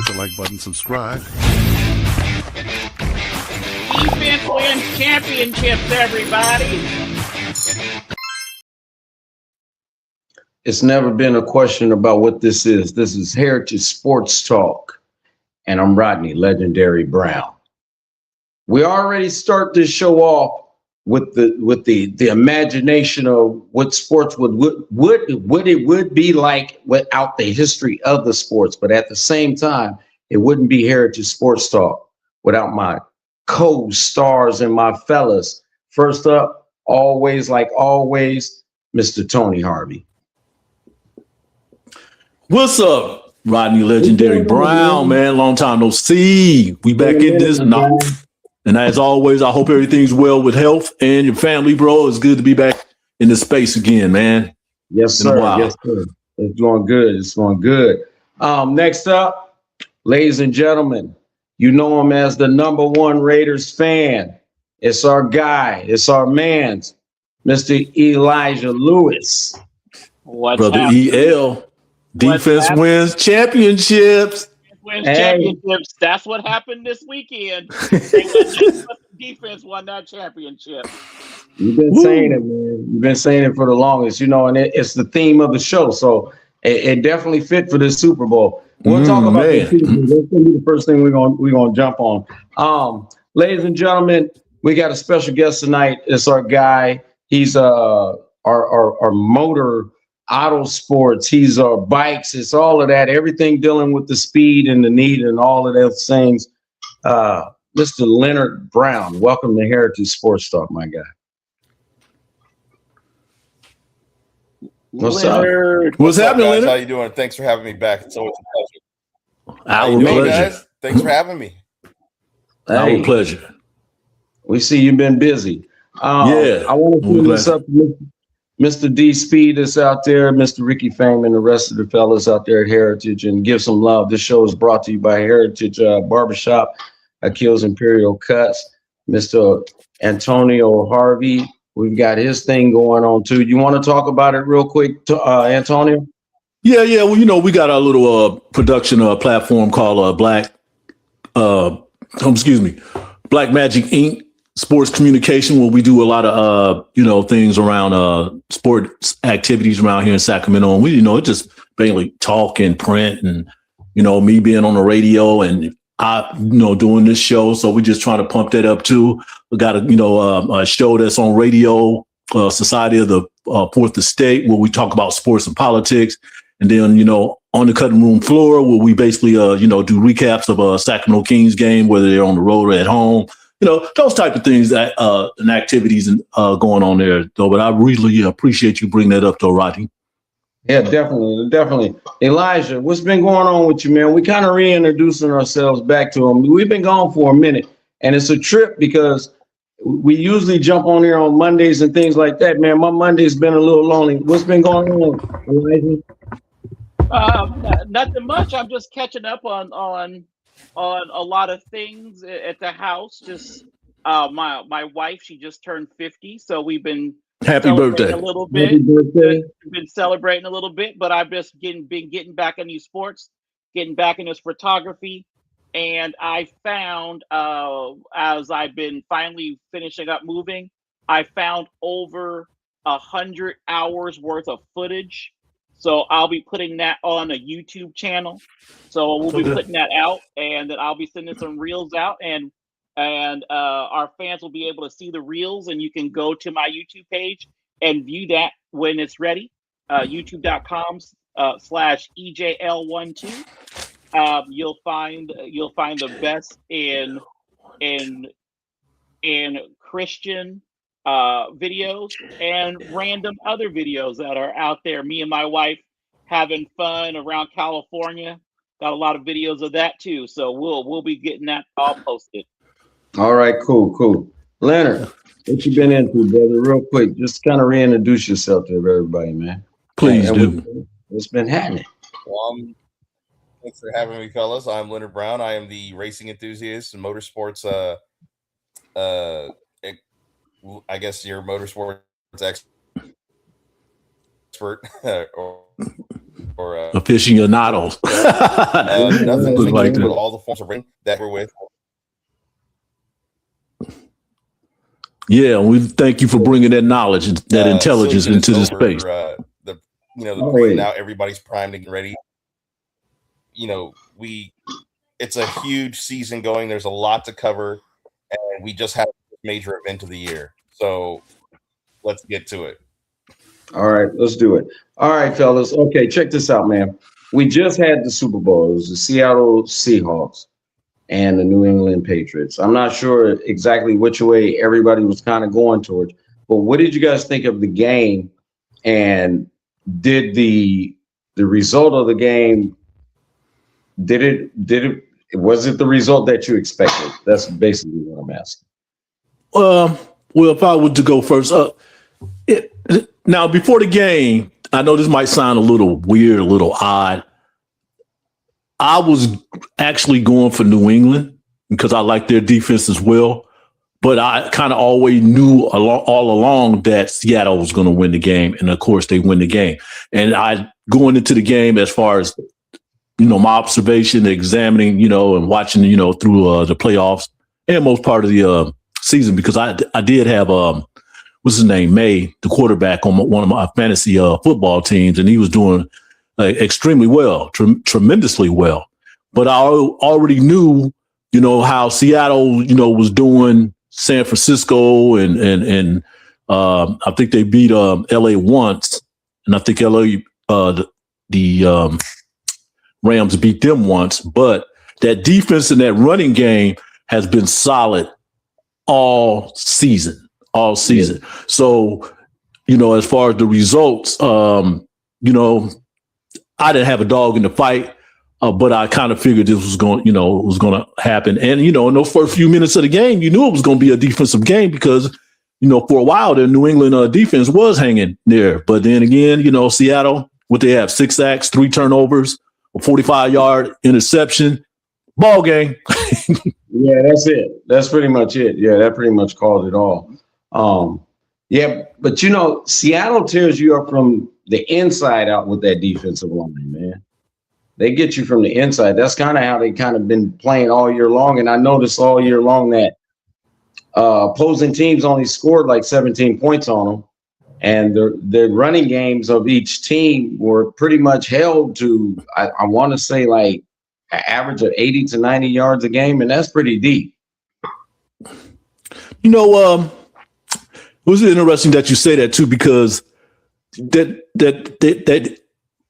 hit the like button, subscribe. Defense wins championships, everybody. It's never been a question about what this is. This is HAIRitage Sports Talk, and I'm Rodney Legendary Brown. We already start this show off with the imagination of what sports would be like without the history of the sports. But at the same time, it wouldn't be HAIRitage Sports Talk without my co-stars and my fellas. First up, always like always, Mr. Tony Harvey. What's up, Rodney Legendary Brown, man? Long time no see. We back in this. And as always, I hope everything's well with health and your family, bro. It's good to be back in this space again, man. Yes, sir. Yes, sir. It's going good. It's going good. Next up, ladies and gentlemen, you know him as the #1 Raiders fan. It's our guy. It's our man, Mr. Elijah Lewis. Brother EL. Defense wins championships. Wins championships. That's what happened this weekend. The defense won that championship. You've been saying it, man. You've been saying it for the longest, you know, and it's the theme of the show. So it definitely fit for this Super Bowl. We'll talk about this. That's gonna be the first thing we're gonna jump on. Ladies and gentlemen, we got a special guest tonight. It's our guy. He's our motor auto sports. He's our bikes. It's all of that. Everything dealing with the speed and the need and all of those things. Mr. Leonard Brown, welcome to HAIRitage Sports Talk, my guy. What's Leonard. Up? What's happening, guys? Leonard? How you doing? Thanks for having me back. It's always a pleasure. Our pleasure. Guys? Thanks for having me. Our pleasure. We see you've been busy. Yeah. I want to put this up to Mr. DSpeed is out there, Mr. Ricky Fame, and the rest of the fellas out there at HAIRitage, and give some love. This show is brought to you by HAIRitage Barbershop, Akil's Imperial Kutz, Mr. Antonio Harvey. We've got his thing going on too. You want to talk about it real quick, Antonio? Yeah. Well, you know, we got our little production platform called Blaque Magic Ink. Sports communication, where we do a lot of things around sports activities around here in Sacramento, and we it just mainly talk and print, and me being on the radio and I doing this show, so we just trying to pump that up too. We got a show that's on radio, Society of the Fourth Estate, where we talk about sports and politics, and then on the cutting room floor, where we basically do recaps of a Sacramento Kings game, whether they're on the road or at home. Those type of things that and activities going on there, though. But I really appreciate you bringing that up, though, Rodney. Yeah, definitely. Elijah, what's been going on with you, man? We kind of reintroducing ourselves back to him. We've been gone for a minute, and it's a trip because we usually jump on here on Mondays and things like that, man. My Monday's been a little lonely. What's been going on, Elijah? Nothing much. I'm just catching up on a lot of things at the house. Just my wife, she just turned 50, so we've been happy birthday a little bit. Happy birthday. We've been celebrating a little bit, but I've just been getting back into sports, getting back into photography, and I found as I've been finally finishing up moving, I found over 100 hours worth of footage. So I'll be putting that on a YouTube channel. So we'll be putting that out, and then I'll be sending some reels out, and our fans will be able to see the reels, and you can go to my YouTube page and view that when it's ready. YouTube.com/EJL12. You'll find the best in Christian videos and random other videos that are out there. Me and my wife having fun around California. Got a lot of videos of that too. So we'll be getting that all posted. All right, cool. Leonard, what you been into, brother? Real quick, just kind of reintroduce yourself to everybody, man. Please do. What's been happening? Well, thanks for having me, fellas. I'm Leonard Brown. I am the racing enthusiast and motorsports I guess your motorsports expert or or aficionados. nothing Look like with that. all the forms of ring that we're with. Yeah, we thank you for bringing that knowledge, and that intelligence so into this over, space. The now everybody's primed and ready. It's a huge season going. There's a lot to cover, and we just had a major event of the year. So let's get to it. All right, let's do it. All right, fellas. Okay, check this out, man. We just had the Super Bowl. It was the Seattle Seahawks and the New England Patriots. I'm not sure exactly which way everybody was kind of going towards, but what did you guys think of the game? And did the result of the game, was it the result that you expected? That's basically what I'm asking. Well, if I were to go first, now before the game, I know this might sound a little weird, a little odd. I was actually going for New England because I like their defense as well. But I kind of always knew all along that Seattle was going to win the game. And of course, they win the game. And going into the game, as far as, my observation, examining, and watching, through the playoffs and most part of the season, because I did have, what's his name, May, the quarterback on one of my fantasy football teams, and he was doing extremely well, tremendously well. But I already knew, how Seattle, was doing San Francisco, and I think they beat LA once, and I think LA the Rams beat them once. But that defense and that running game has been solid all season. Yeah. So, as far as the results, I didn't have a dog in the fight, but I kind of figured this was going to happen. And, in those first few minutes of the game, you knew it was going to be a defensive game because, for a while, the New England defense was hanging there. But then again, Seattle, what they have, 6 sacks, 3 turnovers, a 45-yard interception, ball game. Yeah, that's it. That's pretty much it. Yeah, that pretty much called it all. Yeah, but Seattle tears you up from the inside out with that defensive line, man. They get you from the inside. That's kind of how they kind of been playing all year long. And I noticed all year long that opposing teams only scored like 17 points on them. And the running games of each team were pretty much held to, I want to say, like an average of 80 to 90 yards a game. And that's pretty deep. It was interesting that you say that too, because that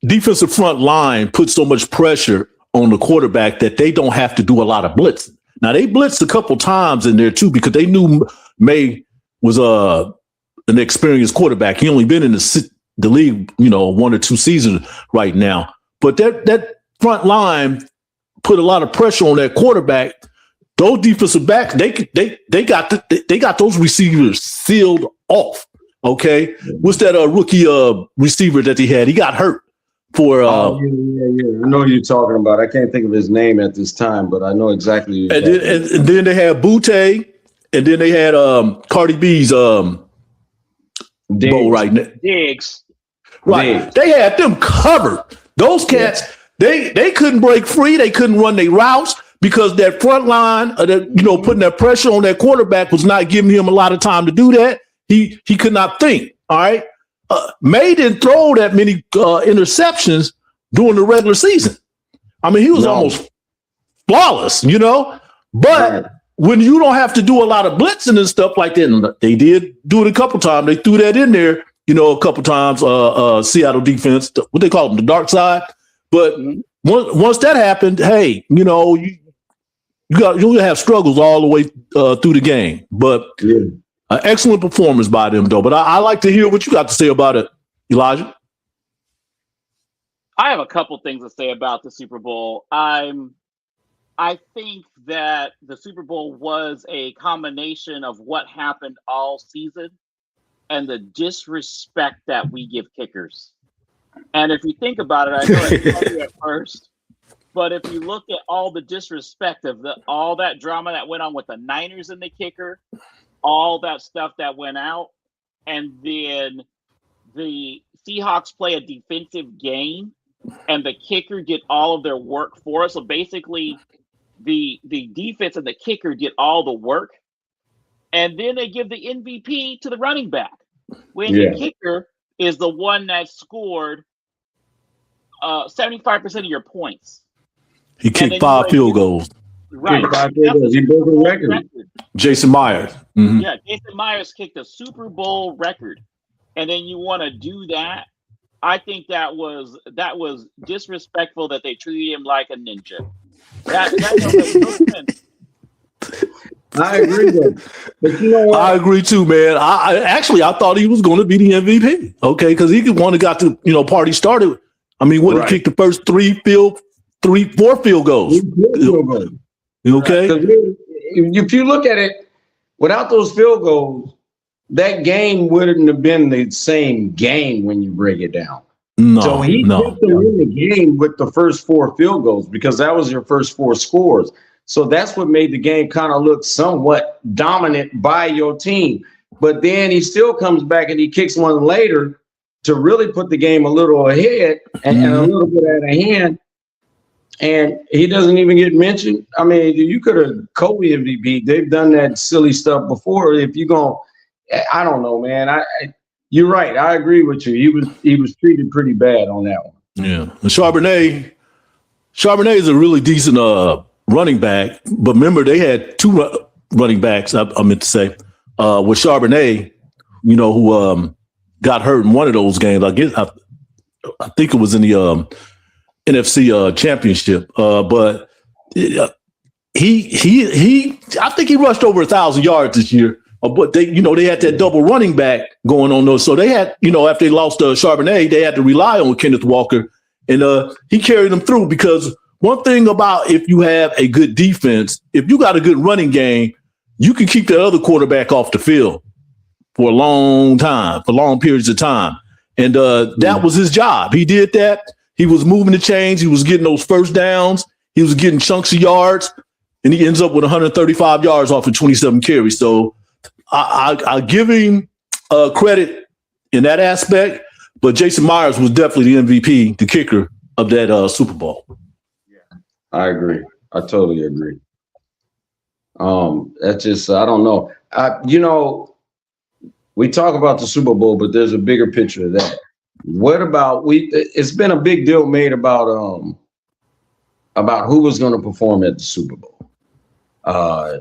defensive front line puts so much pressure on the quarterback that they don't have to do a lot of blitzing. Now they blitzed a couple times in there too because they knew May was an experienced quarterback. He only been in the league, 1 or 2 seasons right now. But that front line put a lot of pressure on that quarterback. Those defensive backs, they got those receivers sealed off. Okay, what's that rookie receiver that he had? He got hurt for. Yeah. I know who you're talking about. I can't think of his name at this time, but I know exactly. And then they had Butte, and then they had Cardi B's bow right now. Diggs. Right, Diggs. They had them covered. Those cats, they couldn't break free. They couldn't run their routes. Because that front line, putting that pressure on that quarterback was not giving him a lot of time to do that. He could not think. All right, May didn't throw that many interceptions during the regular season. I mean, he was almost flawless, But when you don't have to do a lot of blitzing and stuff like that, and they did do it a couple times. They threw that in there, a couple times. Seattle defense, what they call them, the dark side. But once that happened, hey, you'll have struggles all the way through the game, but excellent performance by them, though. But I like to hear what you got to say about it, Elijah. I have a couple things to say about the Super Bowl. I think that the Super Bowl was a combination of what happened all season and the disrespect that we give kickers. And if you think about it, I know it's funny at first. But if you look at all the disrespect of all that drama that went on with the Niners and the kicker, all that stuff that went out, and then the Seahawks play a defensive game and the kicker did all of their work for us. So basically, the defense and the kicker did all the work, and then they give the MVP to the running back when the kicker is the one that scored 75% of your points. He kicked 5 field goals. Right. He broke a record. Jason Myers. Mm-hmm. Yeah, Jason Myers kicked a Super Bowl record, and then you want to do that? I think that was disrespectful that they treated him like a ninja. That makes no sense. I agree with, but you know what? I agree too, man. I thought he was going to be the MVP. Okay, because he could one that got the party started. I mean, he kicked the first 4 field goals. Okay. If you look at it, without those field goals, that game wouldn't have been the same game when you break it down. So he put them in the game with the first 4 field goals because that was your first 4 scores. So that's what made the game kind of look somewhat dominant by your team. But then he still comes back and he kicks one later to really put the game a little ahead and a little bit out of hand. And he doesn't even get mentioned. I mean, you could have co-MVP. They've done that silly stuff before. If you're going, I don't know, man. You're right. I agree with you. He was treated pretty bad on that one. Yeah. And Charbonnet is a really decent running back. But remember, they had 2 running backs, I meant to say, with Charbonnet, who got hurt in one of those games. I think it was in the NFC championship. But I think he rushed over 1,000 yards this year. But they had that double running back going on those. So they had, after they lost Charbonnet, they had to rely on Kenneth Walker, and he carried them through. Because one thing about if you have a good defense, if you got a good running game, you can keep that other quarterback off the field for a long time, for long periods of time. And that was his job. He did that. He was moving the chains. He was getting those first downs. He was getting chunks of yards, and he ends up with 135 yards off of 27 carries. So I give him credit in that aspect, but Jason Myers was definitely the MVP, the kicker of that Super Bowl. Yeah, I agree. I totally agree. That's just, I don't know. We talk about the Super Bowl, but there's a bigger picture of that. What about it's been a big deal made about who was going to perform at the Super Bowl.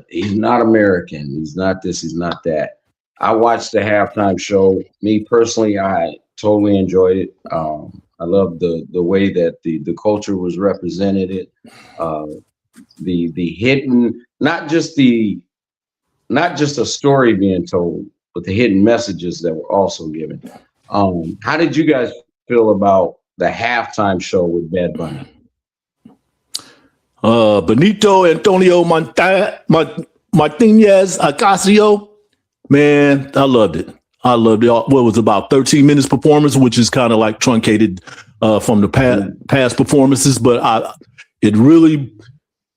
He's not American. He's not this. He's not that. I watched the halftime show. Me personally, I totally enjoyed it. I love the way that the culture was represented. The hidden, not just a story being told, but the hidden messages that were also given. How did you guys feel about the halftime show with Bad Bunny? Benito Antonio Martinez Ocasio, man, I loved it. What was about 13 minutes performance, which is kind of like truncated from the past performances, but it really,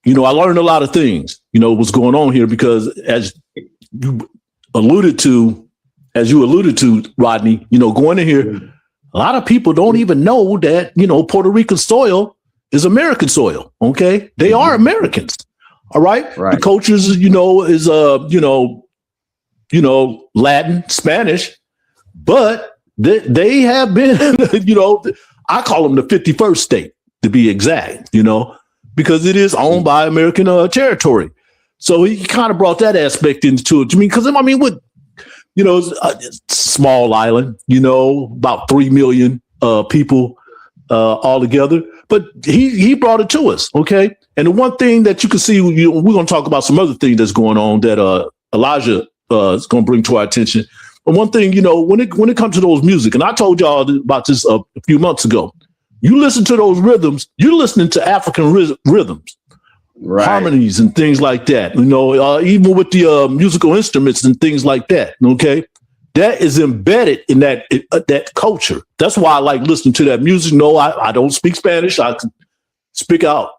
I learned a lot of things, what's going on here, because as you alluded to, Rodney, going in here, a lot of people don't even know that, Puerto Rican soil is American soil. Okay. They are Americans. All right. The cultures, is, Latin, Spanish, but they have been, I call them the 51st state to be exact, because it is owned by American territory. So he kind of brought that aspect into it. With, small island, about 3 million people all together. But he brought it to us, okay? And the one thing that you can see, we're going to talk about some other things that's going on that Elijah is going to bring to our attention. But one thing, when it comes to those music, and I told y'all about this a few months ago, you listen to those rhythms, you're listening to African rhythms, harmonies and things like that. Even with the musical instruments and things like that, okay? That is embedded in that culture. That's why I like listening to that music. No, I don't speak Spanish. I can pick out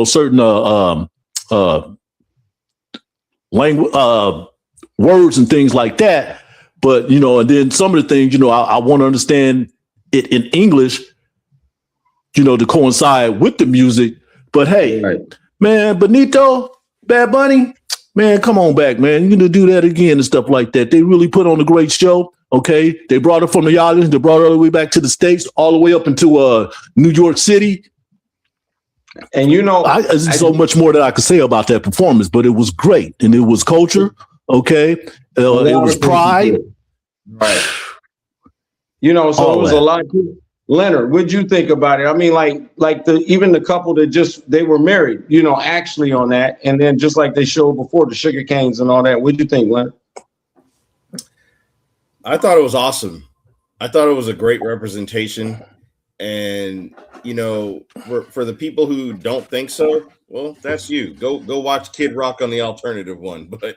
certain language words and things like that. But and then some of the things I want to understand it in English, to coincide with the music. But hey, Right. man, Benito, Bad Bunny, man, come on back, man. You're gonna do that again and stuff like that. They really put on a great show. Okay, they brought it from the islands, they brought it all the way back to the States, all the way up into New York City. And there's so much more that I could say about that performance, but it was great, and it was culture. Okay, it was pride. Right. So all it was a lot. Leonard, what'd you think about it? I mean, even the couple that they were married, actually on that, and then just like they showed before, the sugar canes and all that. What'd you think, Leonard? I thought it was awesome. I thought it was a great representation. And, for the people who don't think so, well, that's you. Go watch Kid Rock on the alternative one. But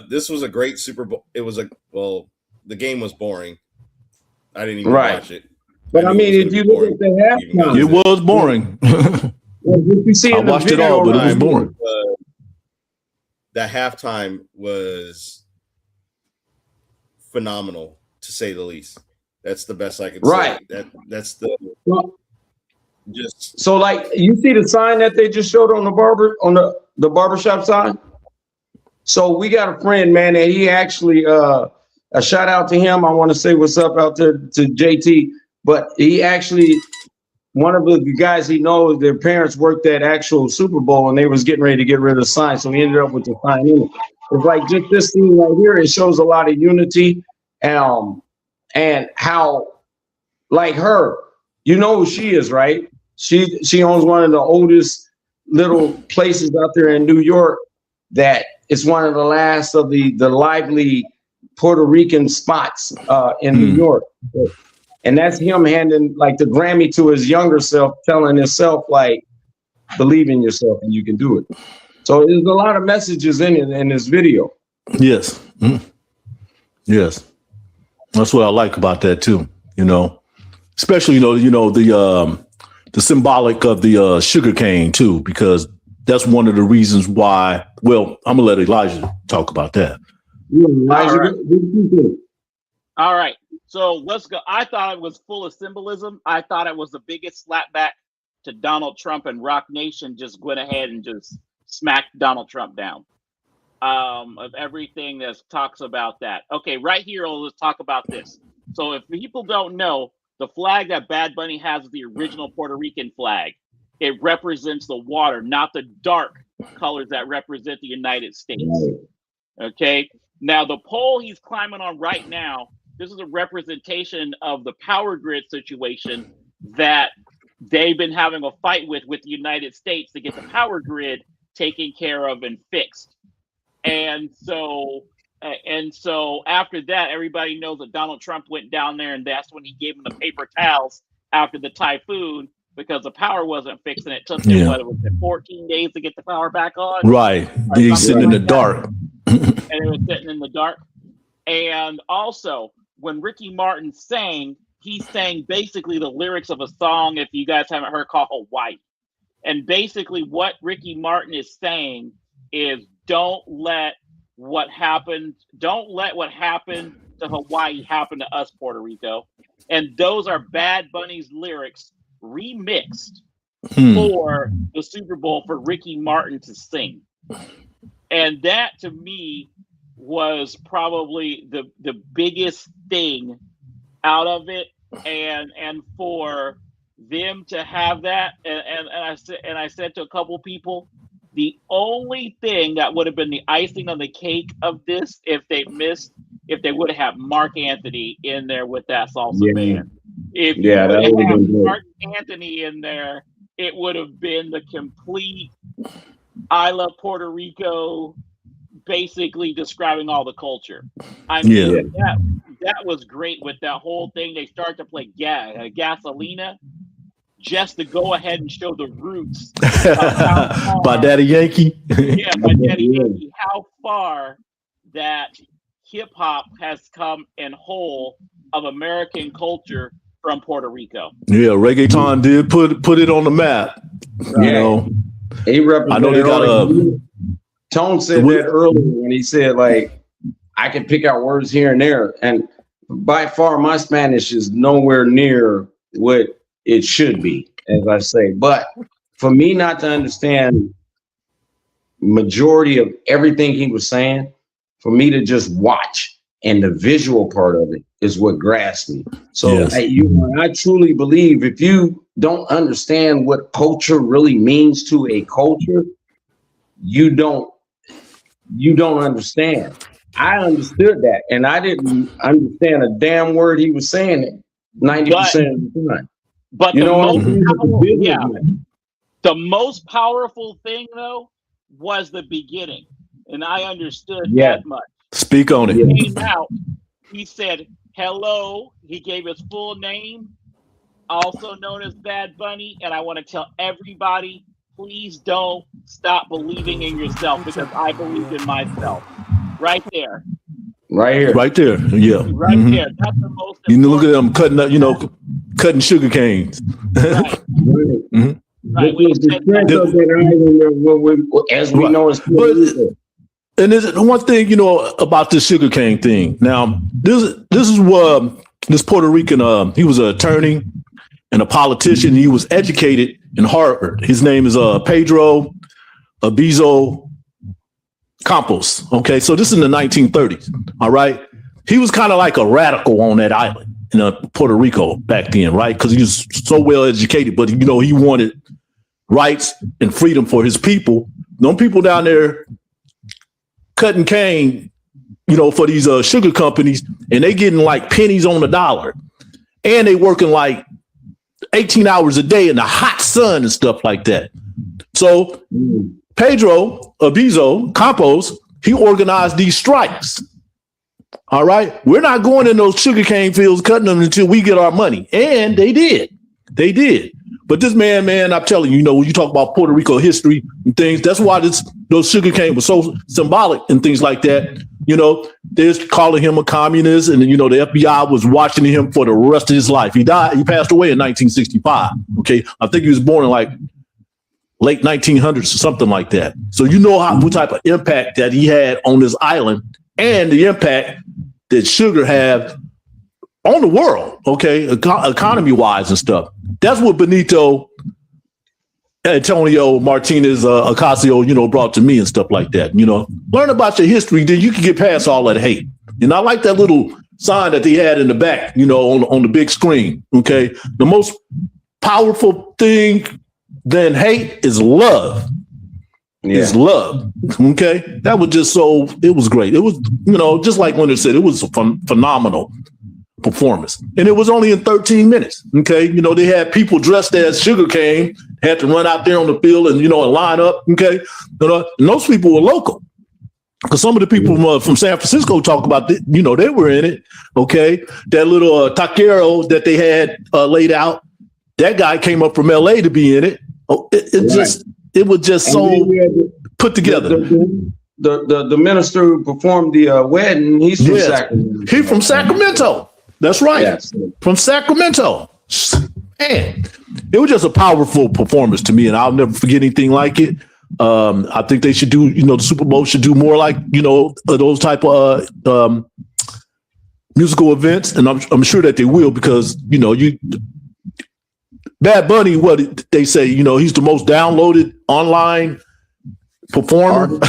this was a great Super Bowl. The game was boring. I didn't even watch it. But I mean, if you look at the halftime, it was boring. I watched it all, but it was boring. That halftime was phenomenal, to say the least. That's the best I could say. That's the just. So, you see the sign that they just showed on the barbershop sign. So we got a friend, man, and he actually a shout out to him. I want to say what's up out there to JT. But he actually, one of the guys he knows, their parents worked at actual Super Bowl, and they was getting ready to get rid of the sign. So he ended up with the sign in it. It's like just this thing right here. It shows a lot of unity, and how, like her, who she is, right? She owns one of the oldest little places out there in New York. That is one of the last of the lively Puerto Rican spots in New York. And that's him handing the Grammy to his younger self, telling himself believe in yourself and you can do it. So there's a lot of messages in this video. Yes. Mm-hmm. Yes. That's what I like about that too. Especially, the symbolic of the sugar cane too, because that's one of the reasons why, well, I'm gonna let Elijah talk about that. Yeah, Elijah, all right. So let's go. I thought it was full of symbolism. I thought it was the biggest slapback to Donald Trump, and Rock Nation just went ahead and just smacked Donald Trump down. Of everything that talks about that. Okay, right here, let's talk about this. So if people don't know, the flag that Bad Bunny has is the original Puerto Rican flag. It represents the water, not the dark colors that represent the United States. Okay, now the pole he's climbing on right now, this is a representation of the power grid situation that they've been having a fight with the United States to get the power grid taken care of and fixed. And so after that, everybody knows that Donald Trump went down there, and that's when he gave them the paper towels after the typhoon, because the power wasn't fixed, and it took them, 14 days to get the power back on? Right. He's sitting in the dark. And it was sitting in the dark. And also, when Ricky Martin sang, he sang basically the lyrics of a song, if you guys haven't heard, called Hawaii. And basically what Ricky Martin is saying is, don't let what happened to Hawaii happen to us, Puerto Rico. And those are Bad Bunny's lyrics remixed for the Super Bowl for Ricky Martin to sing. And that, to me, was probably the biggest thing out of it. And for them to have that, and I said to a couple people, the only thing that would have been the icing on the cake of this, if they would have had Mark Anthony in there with that salsa band. If you would have had Mark Anthony in there, it would have been the complete I Love Puerto Rico, basically describing all the culture. I mean, that was great with that whole thing. They started to play Gasolina, just to go ahead and show the roots by Daddy Yankee. By Daddy Yankee, how far that hip hop has come in whole of American culture from Puerto Rico. Yeah, reggaeton did put it on the map. Right. He represented. I know they got Tone said that earlier when he said, I can pick out words here and there, and by far my Spanish is nowhere near what it should be. as I say. But for me not to understand majority of everything he was saying, for me to just watch and the visual part of it is what grasped me. So Yes. I truly believe if you don't understand what culture really means to a culture, you don't understand. I understood that, and I didn't understand a damn word he was saying 90% of the time. But You the know what most I'm saying? powerful, yeah, the most powerful thing though was the beginning, and I understood Yeah. that much. Speak on it. He came out. He said hello. He gave his full name, also known as Bad Bunny. And I want to tell everybody, please don't stop believing in yourself, because I believed in myself. Right there. Right here. Right there. Yeah. Right Mhm. there. That's the most You know, look at important. them cutting up, you know, cutting sugar canes. Right. Right. Right. This was the strength of that island, as we know as Puerto Rico. And there's one thing, you know, about this sugar cane thing. Now, this is what this Puerto Rican, he was an attorney and a politician. He was educated in Harvard. His name is Pedro Abizo Campos. Okay, so this is in the 1930s. All right, he was kind of like a radical on that island in Puerto Rico back then, right? Because he was so well educated, but you know he wanted rights and freedom for his people. No people down there cutting cane, you know, for these sugar companies, and they getting like pennies on the dollar, and they working like 18 hours a day in the hot sun and stuff like that. So Pedro Abizo Campos, he organized these strikes. All right, we're not going in those sugarcane fields cutting them until we get our money, and they did. They did. But this man, I'm telling you, you know, when you talk about Puerto Rico history and things, that's why those sugarcane was so symbolic and things like that. You know, they're calling him a communist, and you know the FBI was watching him for the rest of his life. He passed away in 1965. Okay, I think he was born in like late 1900s or something like that. So you know what type of impact that he had on this island, and the impact that sugar have on the world. Okay, economy wise and stuff. That's what Benito Antonio Martinez Ocasio, you know, brought to me and stuff like that. You know, learn about your history, then you can get past all that hate. And I like that little sign that they had in the back, you know, on the big screen. Okay, the most powerful thing than hate is love. Yeah. Is love. Okay, that was just so. It was great. It was, you know, just like Leonard said, it was a phenomenal performance, and it was only in 13 minutes. Okay, you know, they had people dressed as sugarcane, had to run out there on the field and, you know, and line up. Okay, you know, and those people were local, because some of the people from San Francisco talk about it, you know, they were in it. Okay, that little taquero that they had laid out, that guy came up from LA to be in it. Oh, it was just so put together. The minister who performed the wedding, he's from Sacramento. He's from Sacramento. That's right. Yes. From Sacramento. Man, it was just a powerful performance to me, and I'll never forget anything like it. I think they should do, you know, the Super Bowl should do more like, you know, those type of musical events, and I'm sure that they will, because, you know, Bad Bunny, what they say, you know, he's the most downloaded online performer,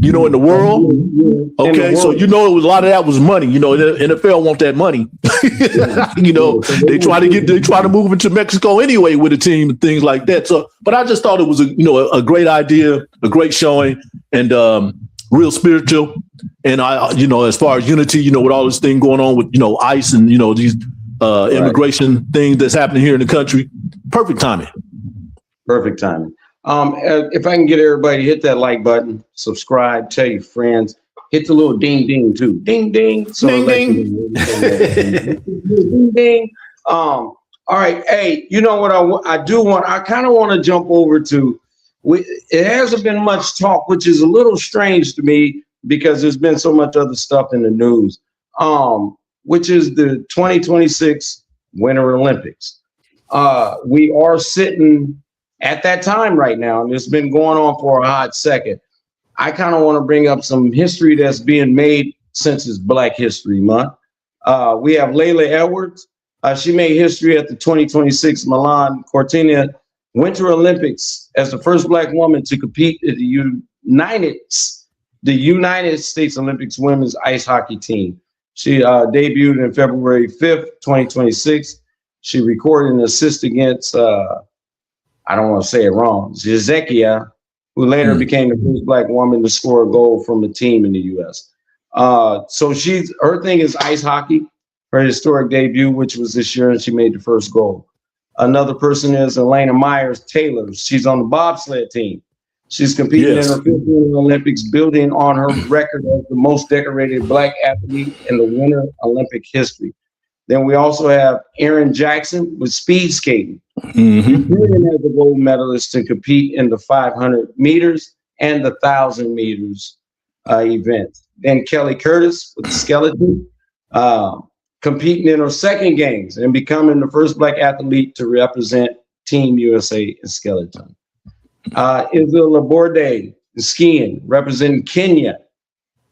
you know, in the world. Okay, so you know, a lot of that was money. You know, the NFL want that money. You know, they try to move into Mexico anyway with a team and things like that. So, but I just thought it was a great idea, a great showing, and real spiritual. And I, you know, as far as unity, you know, with all this thing going on with, you know, ICE and, you know, these immigration things that's happening here in the country, perfect timing. Perfect timing. If I can get everybody to hit that like button, subscribe, tell your friends, hit the little ding ding too. Ding ding. So Ding ding. Ding ding. All right. Hey, you know what I do want? I kind of want to jump over to. It hasn't been much talk, which is a little strange to me because there's been so much other stuff in the news. Which is the 2026 Winter Olympics. We are sitting at that time right now, and it's been going on for a hot second. I kind of want to bring up some history that's being made since it's Black History Month. We have Layla Edwards. She made history at the 2026 Milan Cortina Winter Olympics as the first Black woman to compete in the United States Olympics women's ice hockey team. She debuted in February 5th, 2026. She recorded an assist against, I don't want to say it wrong, Zezekia, who later became the first Black woman to score a goal from a team in the U.S. So her thing is ice hockey, her historic debut, which was this year, and she made the first goal. Another person is Elena Myers-Taylor. She's on the bobsled team. She's competing in her 5th Winter Olympics, building on her record as the most decorated Black athlete in the Winter Olympic history. Then we also have Erin Jackson with speed skating. Returning as a gold medalist to compete in the 500 meters and the 1,000 meters events. Then Kelly Curtis with the skeleton, competing in her second games and becoming the first Black athlete to represent Team USA in skeleton. Israel Laborde skiing, representing Kenya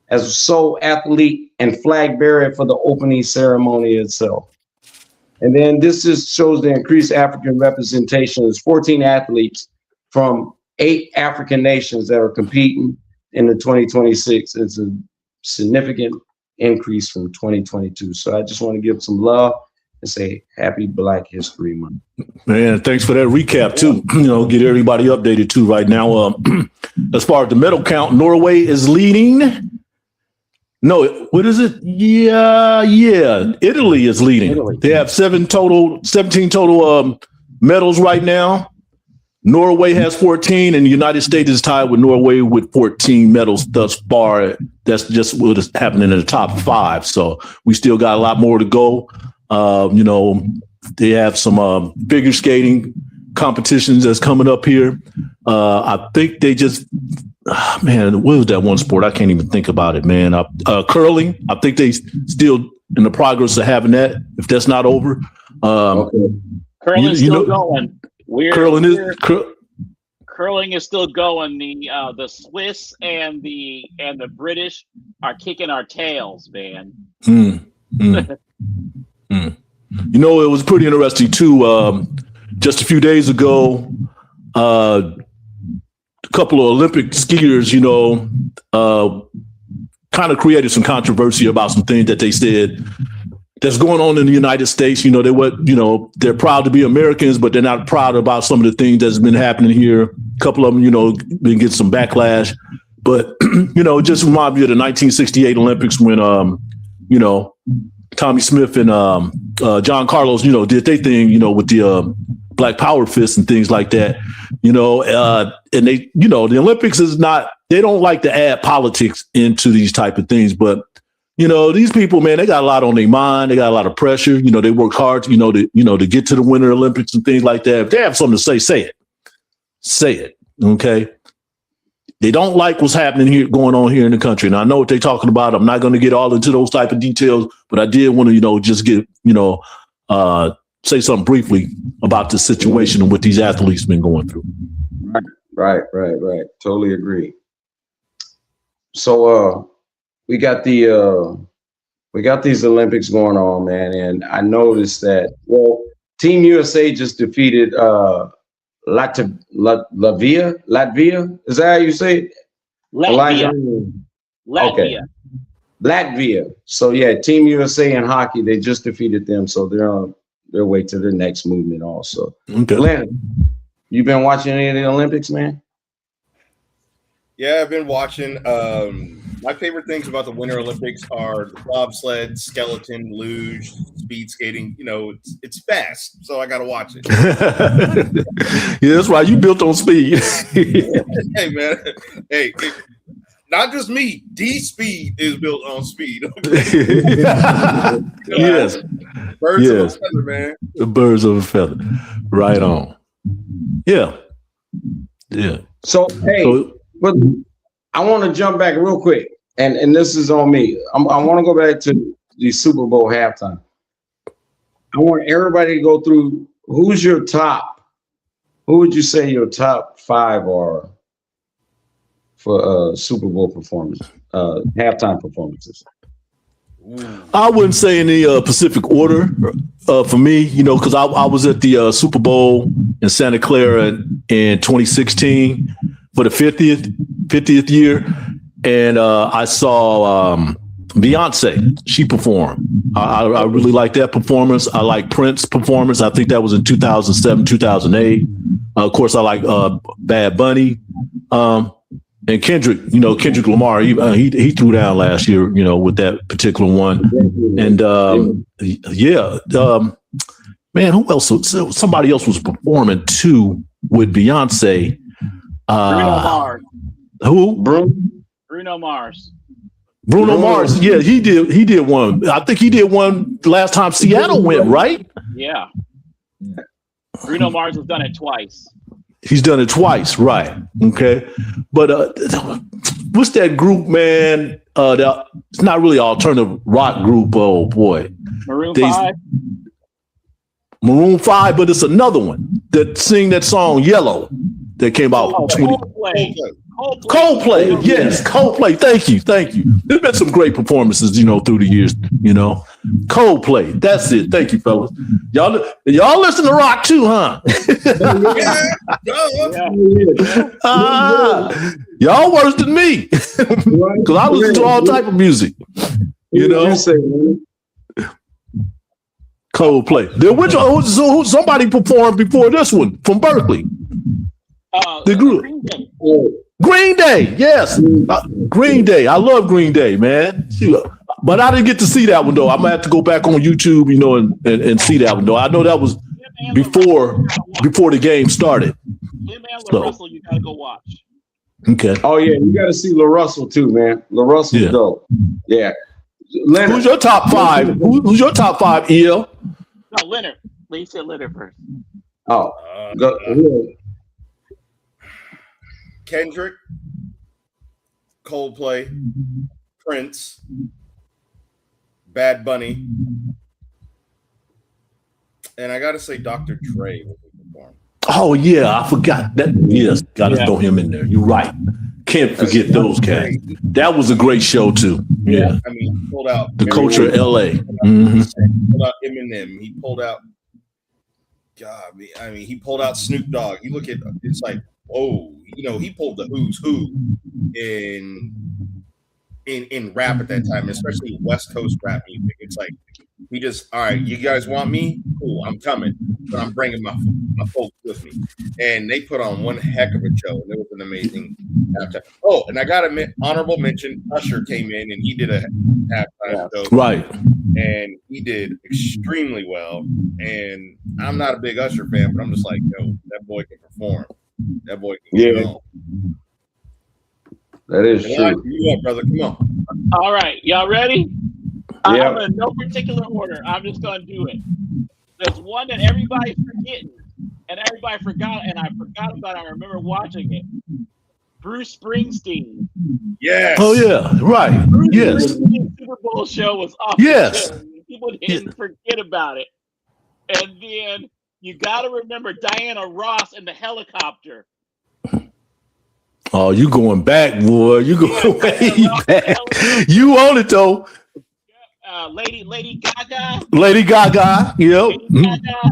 as a sole athlete and flag bearer for the opening ceremony itself. And then this just shows the increased African representation. There's 14 athletes from 8 African nations that are competing in the 2026. It's a significant increase from 2022. So I just want to give some love and say happy Black History Month. Man, thanks for that recap too. Get everybody updated too right now. As far as the medal count, Norway is leading. No, what is it? Yeah. Italy is leading. They have 17 total medals right now. Norway has 14, and the United States is tied with Norway with 14 medals thus far. That's just what is happening in the top 5. So we still got a lot more to go. They have some figure skating competitions that's coming up here. I think they just, what was that one sport? I can't even think about it, man. Curling. I think they still in the progress of having that, if that's not over. Curling's still going. Curling is still going. The Swiss and the British are kicking our tails, man. It was pretty interesting too. Just a few days ago, a couple of Olympic skiers, kind of created some controversy about some things that they said that's going on in the United States. They're proud to be Americans, but they're not proud about some of the things that's been happening here. A couple of them, been getting some backlash. But, it just reminds me of the 1968 Olympics when, Tommy Smith and John Carlos, did their thing, with the Black Power fist and things like that, and they, the Olympics is not, they don't like to add politics into these type of things. But, these people, man, they got a lot on their mind. They got a lot of pressure. They work hard, to get to the Winter Olympics and things like that. If they have something to say, say it. Say it. Okay. They don't like what's happening here, going on here in the country. And I know what they're talking about. I'm not going to get all into those type of details, but I did want to, just get, say something briefly about the situation and what these athletes been going through. Right. Totally agree. So we got these Olympics going on, man, and I noticed that Team USA just defeated Latvia. Is that how you say it? Latvia. Okay. Latvia. So yeah, Team USA in hockey, they just defeated them, so they're on their way to their next movement also. Okay. Glenn, you been watching any of the Olympics, man? Yeah, I've been watching. My favorite things about the Winter Olympics are the bobsled, skeleton, luge, speed skating. It's fast, so I got to watch it. Yeah, that's right. You built on speed. Hey, man. Hey, not just me. DSpeed is built on speed. Okay? Yes. Birds of a feather, man. The birds of a feather. Right on. Yeah. So, but I want to jump back real quick, and this is on me. I want to go back to the Super Bowl halftime. I want everybody to go through who's your top. Who would you say your top 5 are for Super Bowl performance, halftime performances? I wouldn't say in the Pacific order for me, you know, because I was at the Super Bowl in Santa Clara in 2016 for the 50th year, and I saw Beyonce. She performed. I really like that performance. I like Prince's performance. I think that was in 2007, 2008. Of course, I like Bad Bunny. And Kendrick Lamar, he threw down last year, you know, with that particular one. And man, who else? Somebody else was performing too with Beyonce. Bruno Mars. Who? Bruno Mars. Bruno Mars. Yeah, he did one. I think he did one last time Seattle went, right? Yeah. Bruno Mars has done it twice. He's done it twice, right? Okay, but what's that group, man? It's not really alternative rock group. Oh boy, Maroon 5. Maroon 5, but it's another one that sing that song "Yellow" that came out. Coldplay, yes, Coldplay. Thank you. There's been some great performances, you know, through the years. You know, Coldplay. That's it. Thank you, fellas. Y'all listen to rock too, huh? Y'all worse than me, because I listen to all type of music. You know, Coldplay. Somebody performed before this one from Berkeley. The group. Green Day, yes. Green Day. I love Green Day, man. But I didn't get to see that one, though. I'm going to have to go back on YouTube, you know, and see that one, though. I know that was before the game started. Him and LaRussell, you got to go watch. Okay. Oh, yeah. You got to see LaRussell, too, man. LaRussell's dope. Yeah. Leonard. Who's your top five? Who's your top five, EL? No, Leonard. He said Leonard first. Oh. Kendrick, Coldplay, Prince, Bad Bunny, and I gotta say Dr. Dre will perform. Oh yeah, I forgot that. Yes, gotta throw him in there. You're right. Can't forget those cats. That was a great show too. Yeah. I mean, he pulled out the culture of LA. He pulled out Eminem. He pulled out. God, I mean, he pulled out Snoop Dogg. You look at it's like, whoa, you know, he pulled the who's who in rap at that time, especially West Coast rap music. It's like he just, all right, you guys want me? Cool, I'm coming, but I'm bringing my folks with me. And they put on one heck of a show. And it was an amazing halftime. Oh, and I got to honorable mention, Usher came in and he did a halftime show. Right. And he did extremely well. And I'm not a big Usher fan, but I'm just like, yo, that boy can perform. That boy can perform. That is true. You up, brother. Come on. All right. Y'all ready? Yeah. I'm in no particular order. I'm just going to do it. There's one that everybody's forgetting, and everybody forgot, and I forgot about it. I remember watching it. Bruce Springsteen. Yes. Oh, yeah. Right. Bruce Yes. Springsteen's Super Bowl show was off. Yes. People didn't forget about it. And then you got to remember Diana Ross in the helicopter. Oh, you going back, boy. You going way back. You own it, though. Lady Gaga. Lady Gaga. Yep. Lady Gaga.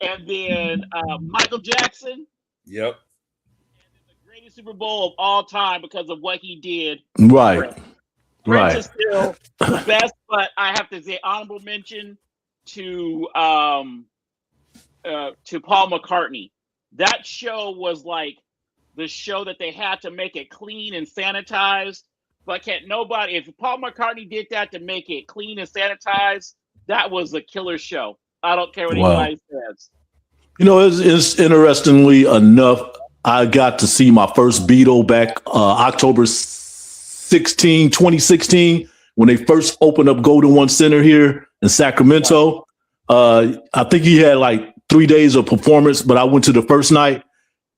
And then Michael Jackson. Yep. The greatest Super Bowl of all time because of what he did. Right. Prince is still the best, but I have to say honorable mention to Paul McCartney. That show was like the show that they had to make it clean and sanitized. But if Paul McCartney did that to make it clean and sanitized, that was a killer show. I don't care what anybody says. You know, it's interestingly enough, I got to see my first Beatle back October 16, 2016, when they first opened up Golden One Center here in Sacramento. I think he had like 3 days of performance, but I went to the first night,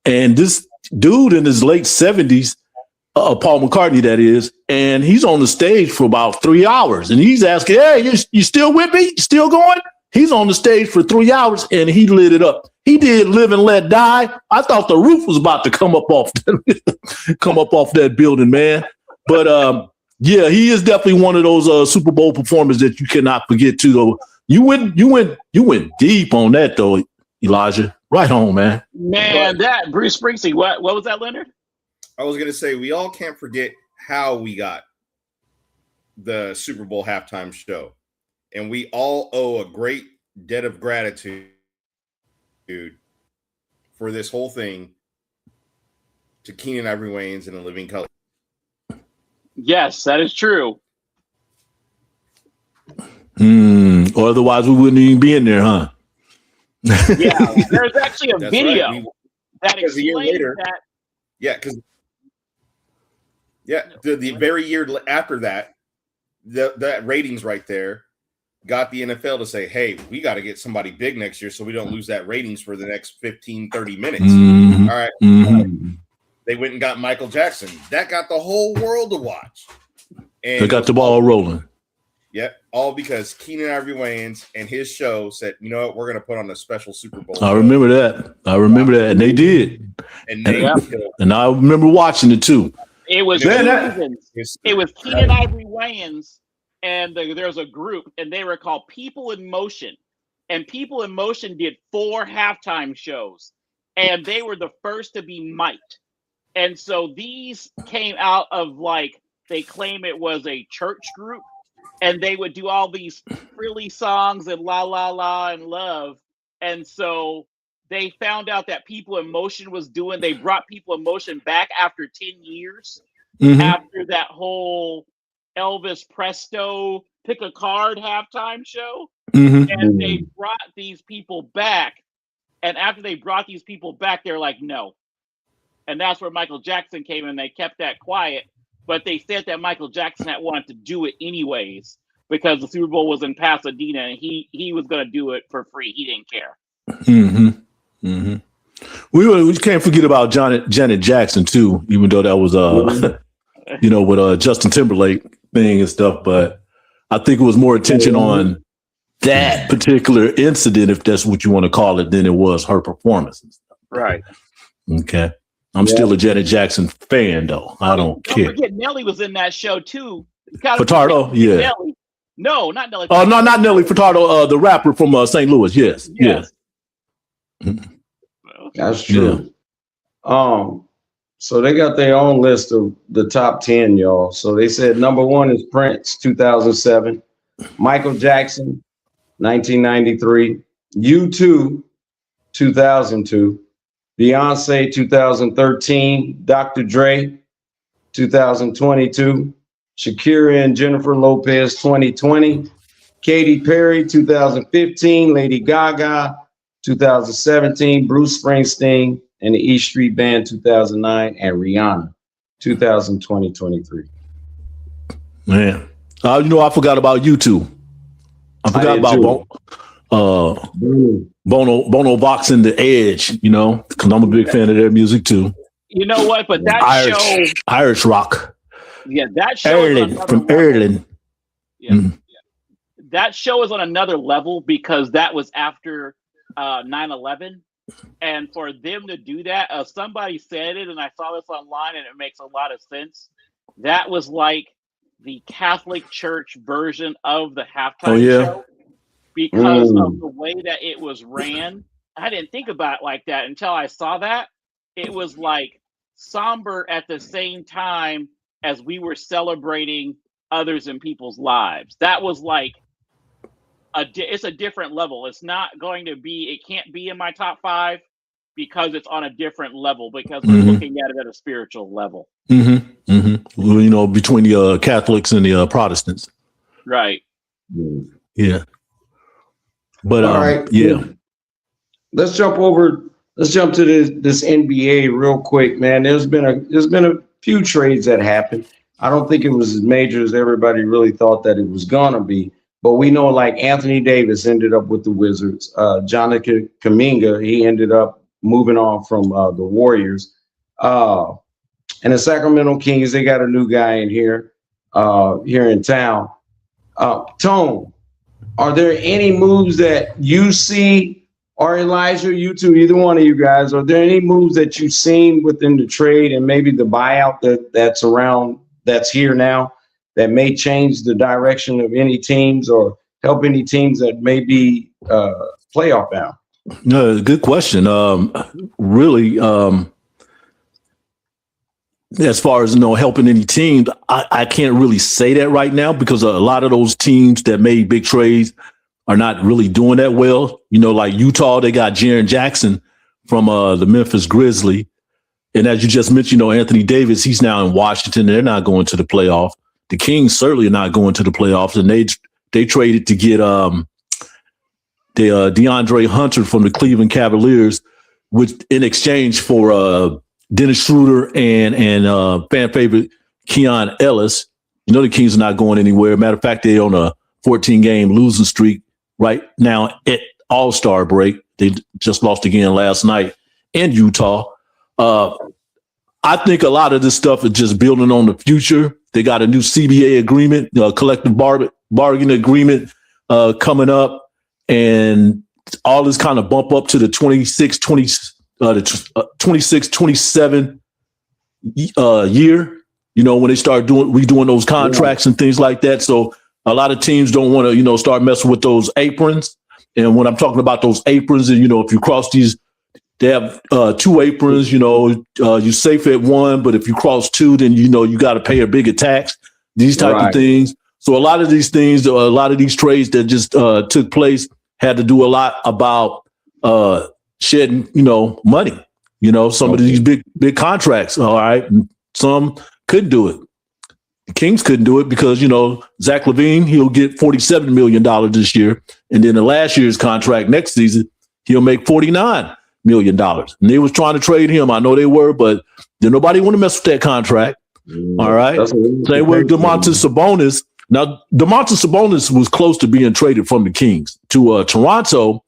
and this dude in his late 70s, Paul McCartney, that is, and he's on the stage for about 3 hours, and he's asking, "Hey, you still with me? You still going?" He's on the stage for 3 hours, and he lit it up. He did "Live and Let Die." I thought the roof was about to come up off that building, man. But Yeah, he is definitely one of those Super Bowl performers that you cannot forget too. Though you went deep on that though, Elijah. Right on, man. Man, that Bruce Springsteen. What was that, Leonard? I was gonna say we all can't forget how we got the Super Bowl halftime show, and we all owe a great debt of gratitude for this whole thing to Keenan Ivory Wayans and the Living Color. Yes, that is true. Or otherwise we wouldn't even be in there, huh? Yeah, there's actually a That's video right. that because a year explains later- that. Yeah, because the very year after that, that ratings right there got the NFL to say, hey, we got to get somebody big next year so we don't lose that ratings for the next 15, 30 minutes. Mhm. All right. Mhm. They went and got Michael Jackson. That got the whole world to watch. And They got the ball rolling. Yep. All because Keenan Ivory Wayans and his show said, you know what, we're going to put on a special Super Bowl. I remember that. And they did. And they Yeah. And I remember watching it too. It was Man, it was Keenan Ivory Wayans, and there's a group, and they were called People in Motion. And People in Motion did 4 halftime shows, and they were the first to be mic'd. And so these came out of, like, they claim it was a church group, and they would do all these frilly songs and la la la and love. And so they found out that People in Motion was doing, they brought People in Motion back after 10 years Mhm. after that whole Elvis Presto pick a card halftime show. Mhm. And they brought these people back. And after they brought these people back, they're like, no. And that's where Michael Jackson came in. They kept that quiet. But they said that Michael Jackson had wanted to do it anyways because the Super Bowl was in Pasadena and he was going to do it for free. He didn't care. Mhm. Mhm. We can't forget about Janet Jackson too, even though that was with Justin Timberlake thing and stuff. But I think it was more attention on that particular incident, if that's what you want to call it, than it was her performance. Right. Okay. I'm still a Janet Jackson fan, though. I don't care. Don't forget Nelly was in that show too. Furtado, yeah. Nelly. No, not Nelly. Oh, no, not Nelly Furtado, the rapper from St. Louis. Yes. Yes. That's true. So they got their own list of the top 10, y'all. So they said number 1 is Prince, 2007. Michael Jackson, 1993. U2, 2002. Beyonce, 2013. Dr. Dre, 2022. Shakira and Jennifer Lopez, 2020. Katy Perry, 2015. Lady Gaga, 2017. Bruce Springsteen and the E Street Band, 2009. And Rihanna, 2020-23. Man. I forgot about you two. I forgot about Bono Vox and The Edge, because I'm a big fan of their music too. You know what? But that Irish rock. Yeah, that show Ireland. Yeah. That show is on another level because that was after 9/11. And for them to do that, somebody said it, and I saw this online, and it makes a lot of sense. That was like the Catholic Church version of the halftime show because of the way that it was ran. I didn't think about it like that until I saw that. It was like somber at the same time as we were celebrating others in people's lives. That was like it's a different level. It's not going to be, it can't be in my top 5 because it's on a different level because we're looking at it at a spiritual level. Mm-hmm. Mm-hmm. Well, between the Catholics and the Protestants. Right. Yeah. But all right. Yeah. Let's jump to this NBA real quick, man. There's been a few trades that happened. I don't think it was as major as everybody really thought that it was gonna be. But we know, like, Anthony Davis ended up with the Wizards. Jonathan Kuminga, he ended up moving on from the Warriors. And the Sacramento Kings, they got a new guy in here in town. Tone, are there any moves that you see, or Elijah, you two, either one of you guys, are there any moves that you've seen within the trade and maybe the buyout that's here now that may change the direction of any teams or help any teams that may be playoff bound? No, good question. Really, as far as helping any team, I can't really say that right now because a lot of those teams that made big trades are not really doing that well. Like Utah, they got Jaren Jackson from the Memphis Grizzlies. And as you just mentioned, Anthony Davis, he's now in Washington. They're not going to the playoff. The Kings certainly are not going to the playoffs. And they traded to get DeAndre Hunter from the Cleveland Cavaliers, which in exchange for Dennis Schroeder and fan favorite Keon Ellis. The Kings are not going anywhere. Matter of fact, they're on a 14-game losing streak right now at All-Star break. They just lost again last night in Utah. I think a lot of this stuff is just building on the future. They got a new CBA agreement, collective bargaining agreement coming up, and all this kind of bump up to the 26-27 year, when they start redoing those contracts and things like that. So a lot of teams don't want to, start messing with those aprons. And when I'm talking about those aprons, and, if you cross these, they have 2 aprons, you're safe at 1, but if you cross 2, then, you got to pay a bigger tax, these type of things. So a lot of these things, a lot of these trades that just took place had to do a lot about shedding, money, some of these big contracts. All right. Some couldn't do it. The Kings couldn't do it because, Zach LaVine, he'll get $47 million this year. And then the last year's contract next season, he'll make $49 million. And they was trying to trade him. I know they were, but then nobody want to mess with that contract. All right. Same with Domantas Sabonis. Now, Domantas Sabonis was close to being traded from the Kings to Toronto,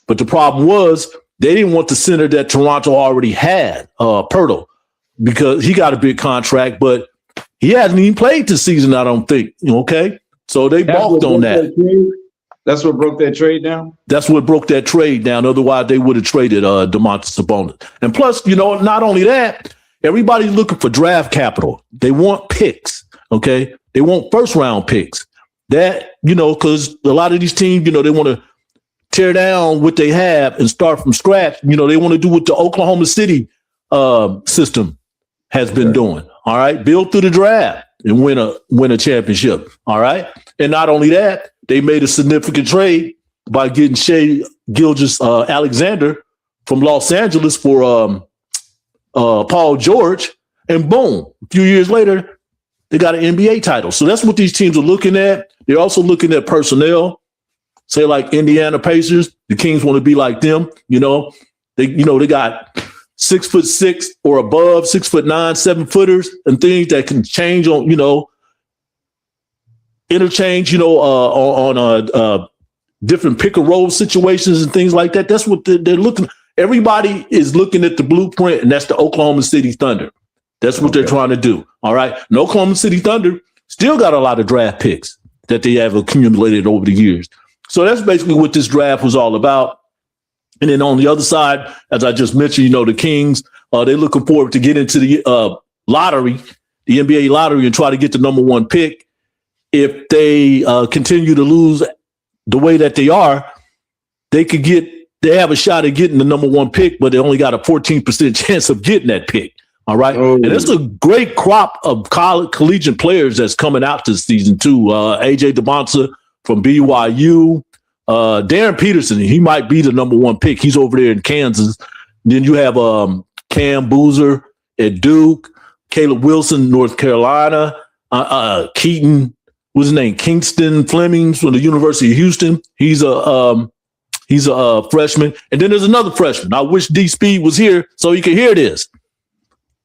but the problem was they didn't want the center that Toronto already had, Pirtle, because he got a big contract, but he hasn't even played this season, I don't think. Okay? So they balked on that. That's what broke that trade down? That's what broke that trade down. Otherwise, they would have traded Domantas Sabonis. And plus, not only that, everybody's looking for draft capital. They want picks, okay? They want first-round picks. That, because a lot of these teams, they want to tear down what they have and start from scratch. They want to do what the Oklahoma City system has been doing, all right? Build through the draft and win a championship, all right? And not only that, they made a significant trade by getting Shai Gilgeous-Alexander from Los Angeles for Paul George, and boom, a few years later, they got an NBA title. So that's what these teams are looking at. They're also looking at personnel. Say like Indiana Pacers, the Kings want to be like them. They got 6'6" or above, 6'9", 7-footers, and things that can change on, interchange, on different pick and roll situations and things like that. That's what they're looking. Everybody is looking at the blueprint, and that's the Oklahoma City Thunder. That's what they're trying to do. All right. And Oklahoma City Thunder still got a lot of draft picks that they have accumulated over the years. So that's basically what this draft was all about. And then on the other side, as I just mentioned, the Kings, they're looking forward to get into the lottery, the NBA lottery, and try to get the number 1 pick. If they continue to lose the way that they are, they have a shot at getting the number 1 pick, but they only got a 14% chance of getting that pick. All right. And it's a great crop of collegiate players that's coming out this season, too. AJ DeBonsa from BYU. Darren Peterson, he might be the number 1 pick. He's over there in Kansas. Then you have Cam Boozer at Duke, Caleb Wilson, North Carolina, Keaton, what's his name? Kingston Fleming from the University of Houston. He's a freshman. And then there's another freshman. I wish DSpeed was here so he could hear this.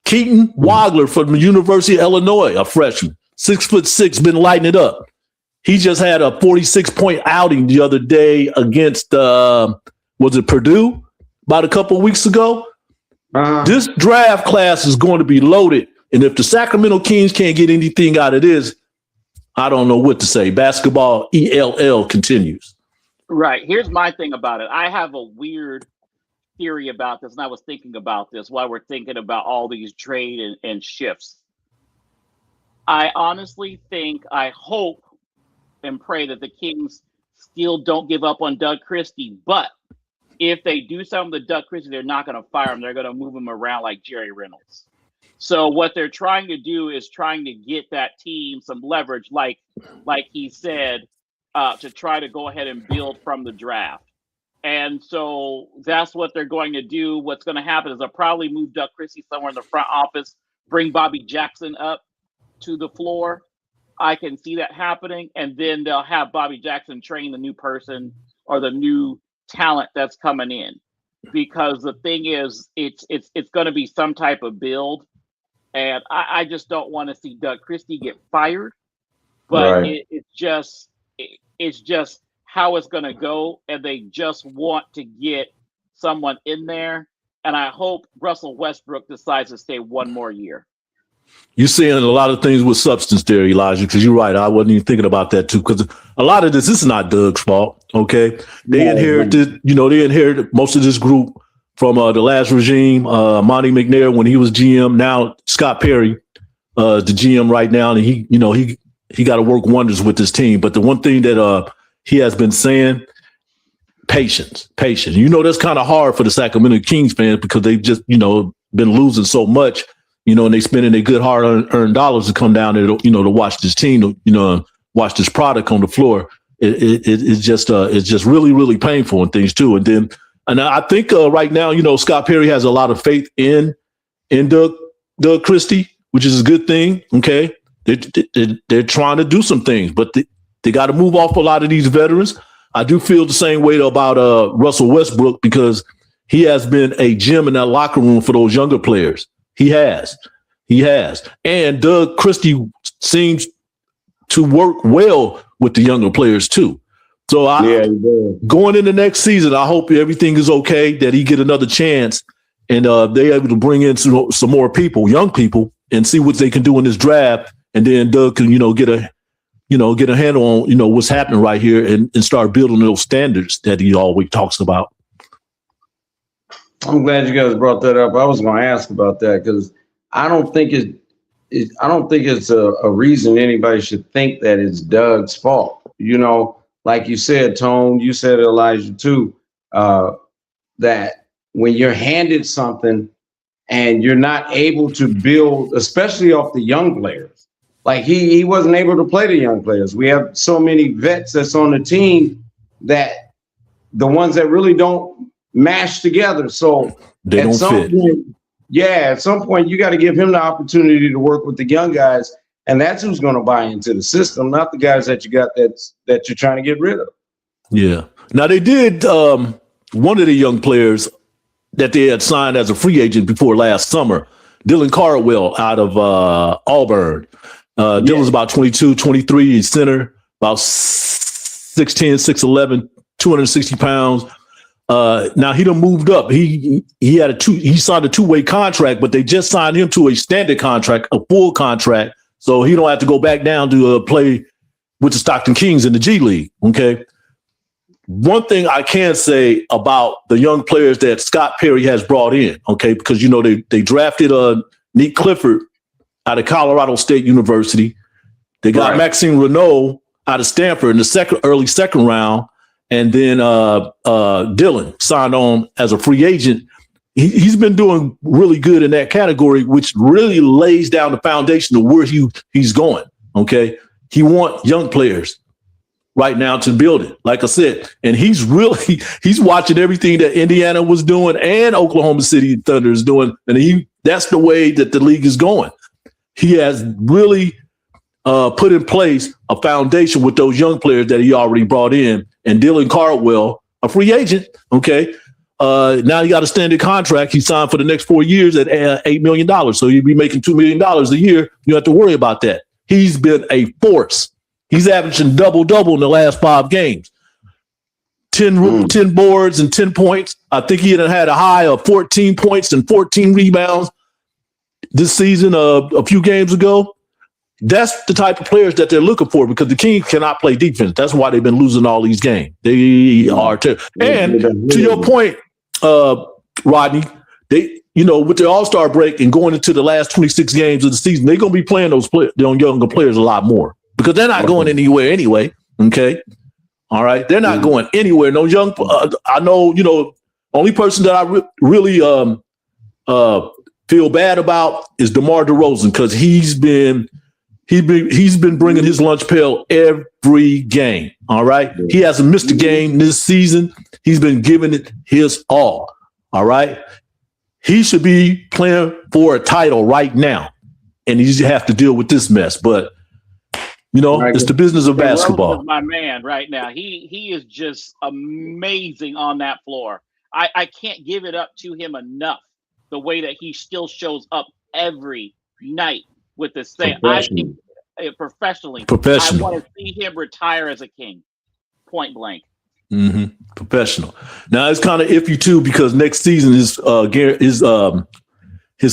Keaton Wagler from the University of Illinois, a freshman, 6'6", been lighting it up. He just had a 46-point outing the other day against, was it Purdue? About a couple of weeks ago. This draft class is going to be loaded. And if the Sacramento Kings can't get anything out of this, I don't know what to say. Basketball ELL continues. Right. Here's my thing about it. I have a weird theory about this, and I was thinking about this while we're thinking about all these trade and shifts. I honestly think, I hope and pray that the Kings still don't give up on Doug Christie. But if they do something to Doug Christie, they're not going to fire him. They're going to move him around like Jerry Reynolds. So what they're trying to do is trying to get that team some leverage, like he said, to try to go ahead and build from the draft. And so that's what they're going to do. What's going to happen is they'll probably move Doug Christie somewhere in the front office, bring Bobby Jackson up to the floor. I can see that happening. And then they'll have Bobby Jackson train the new person or the new talent that's coming in. Because the thing is, it's going to be some type of build. And I just don't want to see Doug Christie get fired. But Right. it's just how it's going to go. And they just want to get someone in there. And I hope Russell Westbrook decides to stay one more year. You're saying a lot of things with substance there, Elijah, because you're right. I wasn't even thinking about that too, because a lot of this is not Doug's fault. Okay. They inherited most of this group from the last regime, Monty McNair when he was GM. Now Scott Perry, the GM right now, and he got to work wonders with this team. But the one thing that he has been saying, patience. That's kind of hard for the Sacramento Kings fans because they've just been losing so much, and they spending their good hard-earned dollars to come down there, to watch this team, watch this product on the floor. It's just really, really painful and things too. And I think right now, Scott Perry has a lot of faith in Doug Christie, which is a good thing. Okay, they're trying to do some things, but they got to move off a lot of these veterans. I do feel the same way about Russell Westbrook because he has been a gem in that locker room for those younger players. He has. And Doug Christie seems to work well with the younger players too. So going into next season, I hope everything is okay, that he get another chance and they're able to bring in some more people, young people, and see what they can do in this draft. And then Doug can, get a handle on, what's happening right here and start building those standards that he always talks about. I'm glad you guys brought that up. I was going to ask about that because I don't think it's a reason anybody should think that it's Doug's fault. Like you said, Tone, you said, Elijah, too, that when you're handed something and you're not able to build, especially off the young players, like he wasn't able to play the young players. We have so many vets that's on the team that the ones that really don't mash together. So they don't fit. At some point, you got to give him the opportunity to work with the young guys. And that's who's going to buy into the system, not the guys that you got that you're trying to get rid of. Yeah. Now, they did one of the young players that they had signed as a free agent before last summer, Dylan Cardwell out of Auburn. Dylan's about 22, 23. He's center, about 6'10", 6'11", 260 pounds. Now he done moved up. He signed a two-way contract, but they just signed him to a standard contract, a full contract. So he don't have to go back down to play with the Stockton Kings in the G League. Okay. One thing I can say about the young players that Scott Perry has brought in, okay, because they drafted Nick Clifford out of Colorado State University. They got Maxime Renault out of Stanford in the early second round, and then Dylan signed on as a free agent. He's been doing really good in that category, which really lays down the foundation of where he's going. Okay. He wants young players right now to build it. Like I said, and he's watching everything that Indiana was doing and Oklahoma City Thunder is doing. And that's the way that the league is going. He has really put in place a foundation with those young players that he already brought in. And Dylan Cardwell, a free agent. Okay. Now he got a standard contract. He signed for the next 4 years at $8 million. So he'd be making $2 million a year. You don't have to worry about that. He's been a force. He's averaging double-double in the last 5 games. 10 boards and 10 points. I think he had a high of 14 points and 14 rebounds this season a few games ago. That's the type of players that they're looking for because the Kings cannot play defense. That's why they've been losing all these games. They are terrible. And to your point, Rodney, they with the All-Star break and going into the last 26 games of the season, they're going to be playing those younger players a lot more because they're not going anywhere anyway. Okay. All right. They're not going anywhere. No young, I know, only person that I really feel bad about is DeMar DeRozan because he's been bringing his lunch pail every game. All right. He hasn't missed a game this season. He's been giving it his all. All right. He should be playing for a title right now. And he have to deal with this mess. But, it's the business of basketball. Is my man right now. He is just amazing on that floor. I can't give it up to him enough. The way that he still shows up every night with the same. I think professionally. I want to see him retire as a king. Point blank. Mm-hmm. Professional. Now it's kind of iffy too because next season his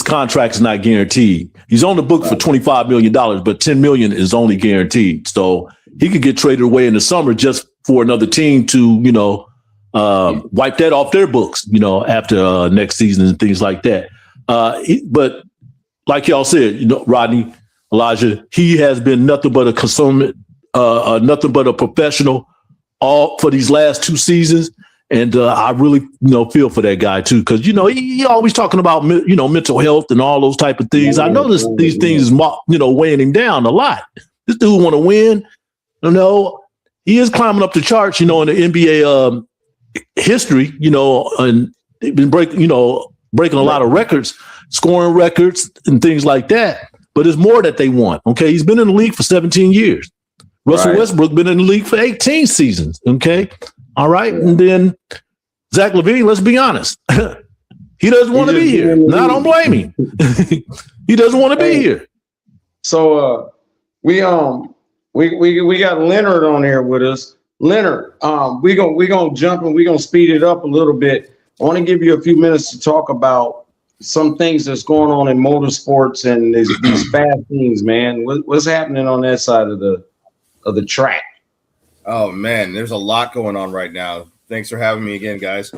contract is not guaranteed. He's on the book for $25 million, but $10 million is only guaranteed. So he could get traded away in the summer just for another team to, wipe that off their books, after next season and things like that. But like y'all said, Rodney, Elijah, he has been nothing but a consummate, nothing but a professional all for these last 2 seasons. And I really, feel for that guy too, because he always talking about mental health and all those type of things. I know these things is weighing him down a lot. This dude want to win. He is climbing up the charts. In the NBA history. And they've been breaking a lot of records, scoring records and things like that. But it's more that they want. Okay, he's been in the league for 17 years. Russell Westbrook been in the league for 18 seasons. Okay. All right. And then Zach LaVine, let's be honest. He doesn't want to be here. And I don't blame him. He doesn't want to be here. So we got Leonard on here with us. Leonard, we're gonna jump and we're gonna speed it up a little bit. I want to give you a few minutes to talk about some things that's going on in motorsports and these fast things, man. What's happening on that side of the track? Oh man, there's a lot going on right now. Thanks for having me again, guys.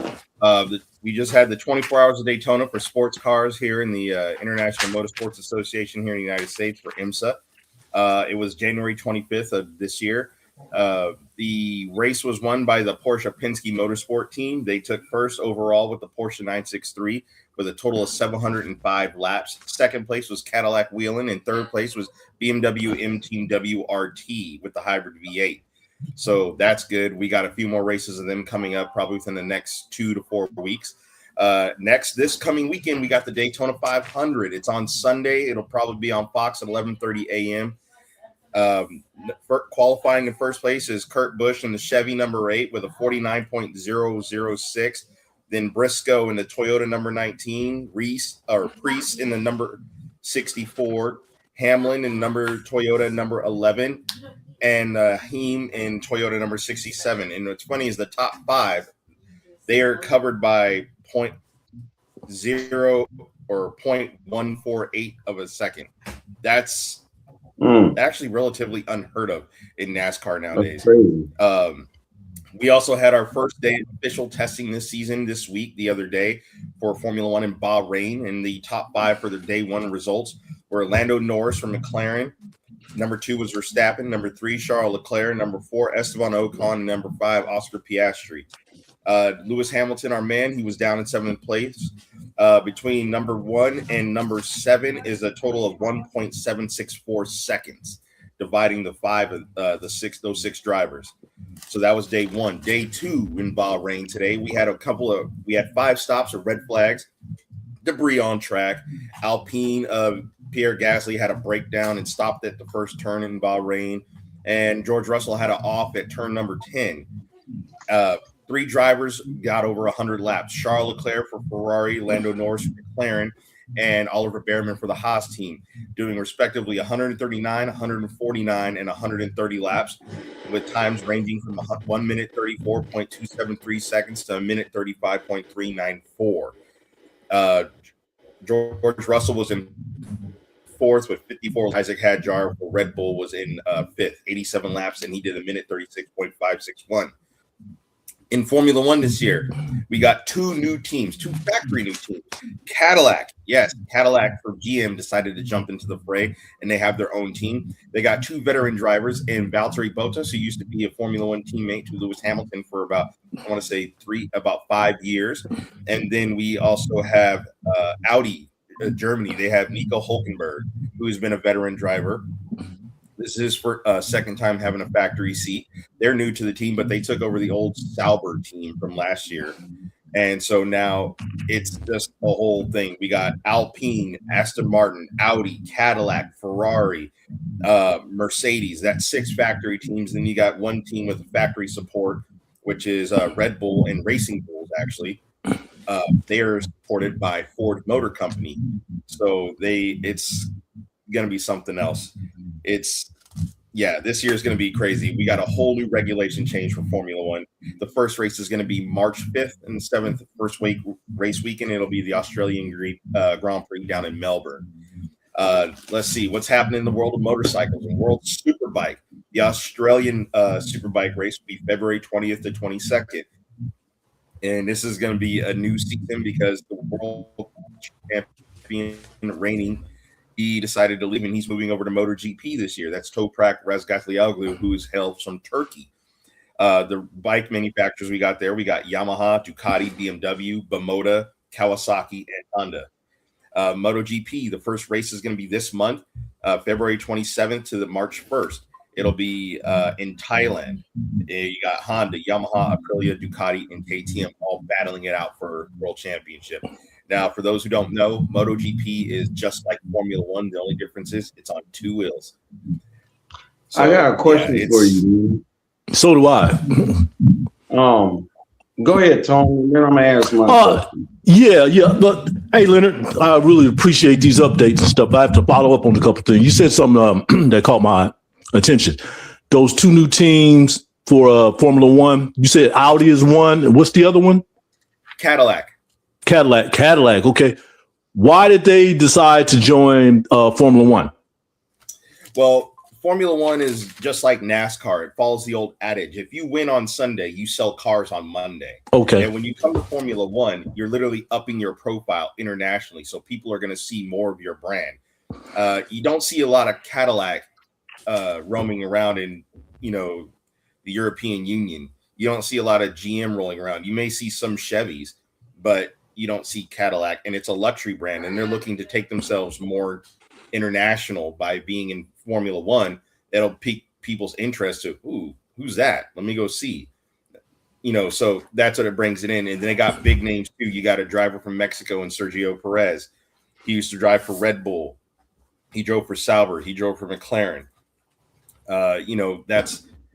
We just had the 24 Hours of Daytona for sports cars here in the International Motorsports Association here in the United States for IMSA. It was January 25th of this year. The race was won by the Porsche Penske Motorsport team. They took first overall with the Porsche 963 with a total of 705 laps. Second place was Cadillac Wheeling, and third place was BMW M Team WRT with the hybrid V8. So that's good. We got a few more races of them coming up probably within the next 2 to 4 weeks. This coming weekend, we got the Daytona 500. It's on Sunday. It'll probably be on Fox at 11:30 a.m. Qualifying in first place is Kurt Busch in the Chevy number 8 with a 49.006. Then Briscoe in the Toyota number 19, Priest in the number 64, Hamlin in Toyota number 11, and Heem in Toyota number 67. And what's funny is the top 5, they are covered by 0.0 or 0.148 of a second. That's actually relatively unheard of in NASCAR nowadays. We also had our first day of official testing this season this week, the other day, for Formula One in Bahrain. And the top 5 for the day 1 results were Lando Norris from McLaren. Number 2 was Verstappen. Number 3, Charles Leclerc. Number 4, Esteban Ocon. And number 5, Oscar Piastri. Lewis Hamilton, our man, he was down in 7th place. Between number 1 and number 7 is a total of 1.764 seconds, dividing the 5 of those 6 drivers. So that was day 1. Day 2 in Bahrain today, we had 5 stops of red flags, debris on track. Alpine, Pierre Gasly had a breakdown and stopped at the first turn in Bahrain, and George Russell had an off at turn number 10. 3 drivers got over 100 laps: Charles Leclerc for Ferrari, Lando Norris for McLaren, and Oliver Behrman for the Haas team, doing respectively 139, 149, and 130 laps, with times ranging from 1 minute 34.273 seconds to 1 minute 35.394. George Russell was in 4th with 54. Isaac Hadjar for Red Bull was in 5th, 87 laps, and he did 1 minute 36.561. In Formula One this year, we got two factory new teams. Cadillac, yes, Cadillac for GM decided to jump into the fray, and they have their own team. They got two veteran drivers in Valtteri Bottas, who used to be a Formula One teammate to Lewis Hamilton for about 5 years. And then we also have Audi, Germany. They have Nico Hülkenberg, who's been a veteran driver. This is for second time having a factory seat. They're new to the team, but they took over the old Sauber team from last year. And so now it's just a whole thing. We got Alpine, Aston Martin, Audi, Cadillac, Ferrari, Mercedes. That's 6 factory teams. Then you got one team with factory support, which is Red Bull and Racing Bulls, actually. They are supported by Ford Motor Company. So it's going to be something else. This year is going to be crazy. We got a whole new regulation change for Formula One. The first race is going to be March 5th and 7th, race weekend. It'll be the Australian Grand Prix down in Melbourne. Let's see what's happening in the world of motorcycles and World Superbike. The Australian Superbike race will be February 20th to 22nd. And this is going to be a new season because the world champion reigning, he decided to leave, and he's moving over to MotoGP this year. That's Toprak Razgatlioglu, who's hailed from Turkey. The bike manufacturers we got Yamaha, Ducati, BMW, Bimota, Kawasaki, and Honda. MotoGP, the first race is going to be this month, February 27th to the March 1st. It'll be in Thailand. You got Honda, Yamaha, Aprilia, Ducati, and KTM all battling it out for World Championship. Now, for those who don't know, MotoGP is just like Formula One. The only difference is it's on 2 wheels. So, I got a question for you. So do I. Go ahead, Tony. Then I'm gonna ask my question. Yeah. But hey, Leonard, I really appreciate these updates and stuff. I have to follow up on a couple of things. You said something that caught my attention. Those 2 new teams for Formula One. You said Audi is one. What's the other one? Cadillac. Okay. Why did they decide to join Formula One? Well, Formula One is just like NASCAR. It follows the old adage. If you win on Sunday, you sell cars on Monday. Okay. And when you come to Formula One, you're literally upping your profile internationally. So people are going to see more of your brand. You don't see a lot of Cadillac roaming around in, the European Union. You don't see a lot of GM rolling around. You may see some Chevys, but you don't see Cadillac, and it's a luxury brand, and they're looking to take themselves more international by being in Formula One. That'll pique people's interest to, who's that? Let me go see. So that's what it brings it in. And then they got big names too. You got a driver from Mexico and Sergio Perez. He used to drive for Red Bull. He drove for Sauber. He drove for McLaren.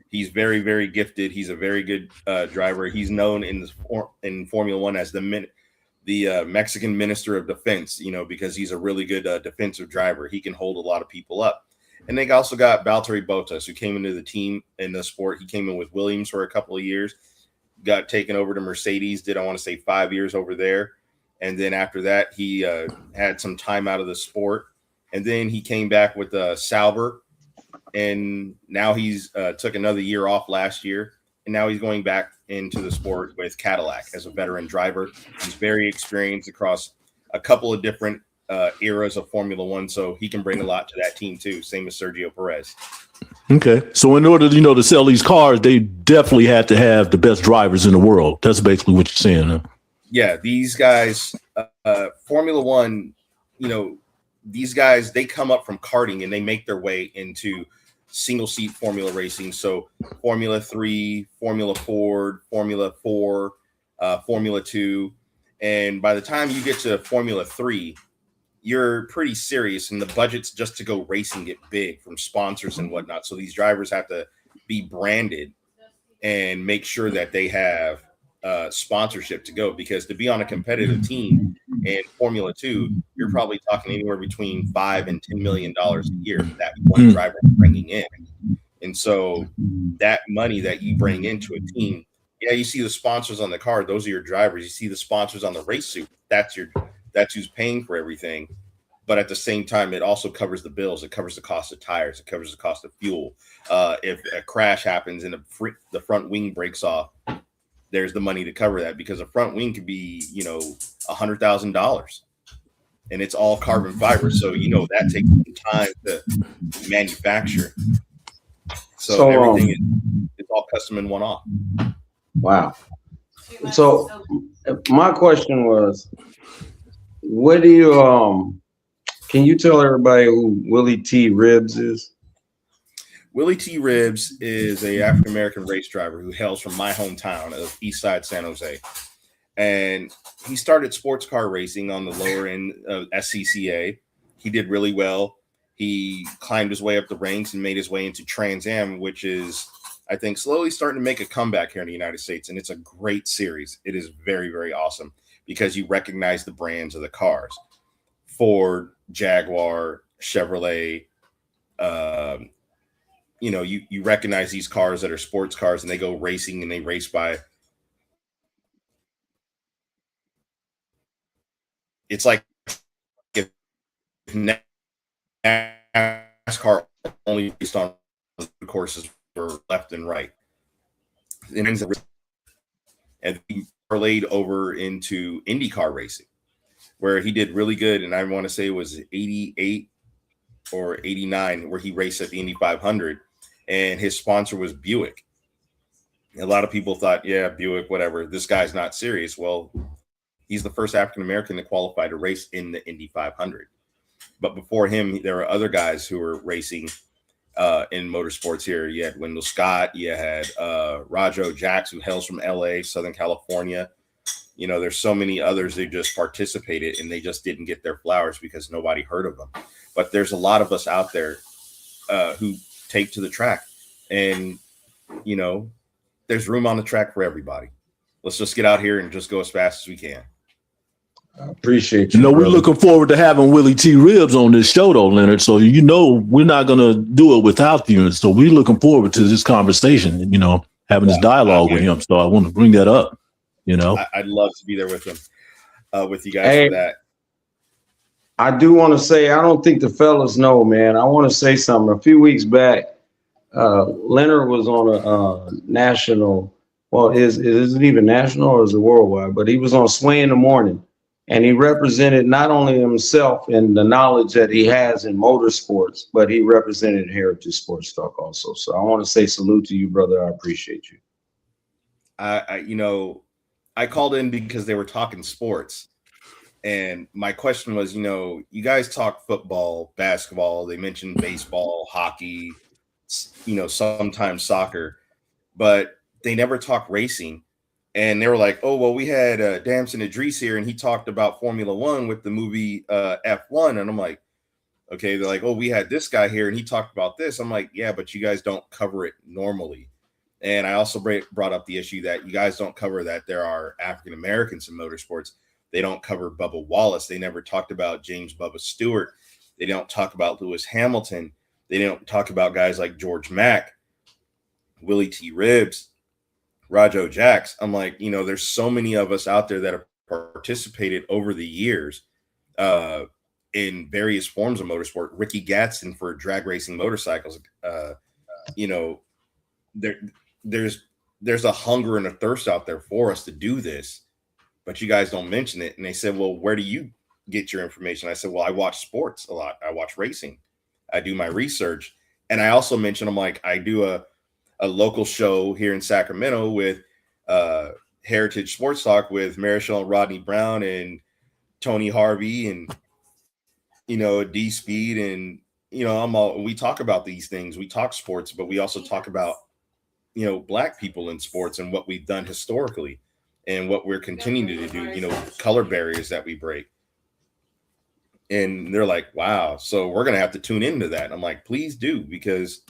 He's very, very gifted. He's a very good driver. He's known in Formula One as the Mexican Minister of Defense, because he's a really good defensive driver. He can hold a lot of people up. And they also got Valtteri Bottas, who came into the team in the sport. He came in with Williams for a couple of years, got taken over to Mercedes, did, 5 years over there. And then after that, he had some time out of the sport. And then he came back with Sauber. And now he's took another year off last year. And now he's going back into the sport with Cadillac as a veteran driver. He's very experienced across a couple of different eras of Formula One, so he can bring a lot to that team too. Same as Sergio Perez. Okay, so in order, to sell these cars, they definitely had to have the best drivers in the world. That's basically what you're saying, huh? Yeah, these guys, Formula One, these guys, they come up from karting and they make their way into single seat formula racing. So Formula 3, Formula Ford, Formula 4, Formula 2. And by the time you get to Formula 3, you're pretty serious, and the budgets just to go racing get big from sponsors and whatnot. So these drivers have to be branded and make sure that they have sponsorship to go, because to be on a competitive team in Formula 2, you're probably talking anywhere between $5 and $10 million a year that one driver is bringing in. And so that money that you bring into a team, you see the sponsors on the car, those are your drivers. You see the sponsors on the race suit, that's who's paying for everything. But at the same time, it also covers the bills. It covers the cost of tires. It covers the cost of fuel. If a crash happens and the front wing breaks off, there's the money to cover that, because a front wing could be, $100,000, and it's all carbon fiber. So, that takes some time to manufacture. So everything is all custom and one off. Wow. So my question was, what do you, can you tell everybody who Willie T. Ribs is? Willie T. Ribs is a African-American race driver who hails from my hometown of East Side San Jose. And he started sports car racing on the lower end of SCCA. He did really well. He climbed his way up the ranks and made his way into Trans Am, which is, I think, slowly starting to make a comeback here in the United States. And it's a great series. It is very, very awesome because you recognize the brands of the cars. Ford, Jaguar, Chevrolet, you recognize these cars that are sports cars, and they go racing and they race by. It's like if NASCAR only based on the courses for left and right. And he parlayed over into IndyCar racing, where he did really good. And I want to say it was 88 or 89, where he raced at the Indy 500, and his sponsor was Buick. A lot of people thought, yeah, Buick, whatever, this guy's not serious. Well, he's the first African-American to qualify to race in the Indy 500. But before him, there were other guys who were racing in motorsports here. You had Wendell Scott, you had Rajo Jax, who hails from LA, Southern California. There's so many others who just participated and they just didn't get their flowers because nobody heard of them. But there's a lot of us out there who take to the track, and there's room on the track for everybody. Let's just get out here and just go as fast as we can. I appreciate you. We're brother. looking forward to having Willie T. Ribs on this show, though, Leonard. So we're not gonna do it without you. So we're looking forward to this conversation. Having this dialogue with him. So I want to bring that up. I'd love to be there with him, with you guys for that. I do want to say, I don't think the fellas know, man. I want to say something. A few weeks back, Leonard was on a national. Well, is it even national or is it worldwide? But he was on Sway in the Morning, and he represented not only himself and the knowledge that he has in motorsports, but he represented HAIRitage Sports Talk also. So I want to say salute to you, brother. I appreciate you. I called in because they were talking sports. And my question was, you guys talk football, basketball, they mentioned baseball, hockey, sometimes soccer, but they never talk racing. And they were like, oh, well, we had Damson Idris here, and he talked about Formula One with the movie F1. And I'm like, okay. They're like, oh, we had this guy here, and he talked about this. I'm like, yeah, but you guys don't cover it normally. And I also brought up the issue that you guys don't cover that there are African Americans in motorsports. They don't cover Bubba Wallace. They never talked about James Bubba Stewart. They don't talk about Lewis Hamilton. They don't talk about guys like George Mack, Willie T. Ribs, Rajo Jax. I'm like, there's so many of us out there that have participated over the years in various forms of motorsport. Ricky Gadsden for drag racing motorcycles. There's a hunger and a thirst out there for us to do this, but you guys don't mention it. And they said, well, where do you get your information? I said, well, I watch sports a lot. I watch racing. I do my research. And I also mentioned, I'm like, I do a local show here in Sacramento with HAIRitage Sports Talk with Marichelle and Rodney Brown and Tony Harvey and, DSpeed. And, we talk about these things. We talk sports, but we also talk about, Black people in sports and what we've done historically and what we're continuing to do, color barriers that we break. And they're like, wow, so we're going to have to tune into that. And I'm like, please do, because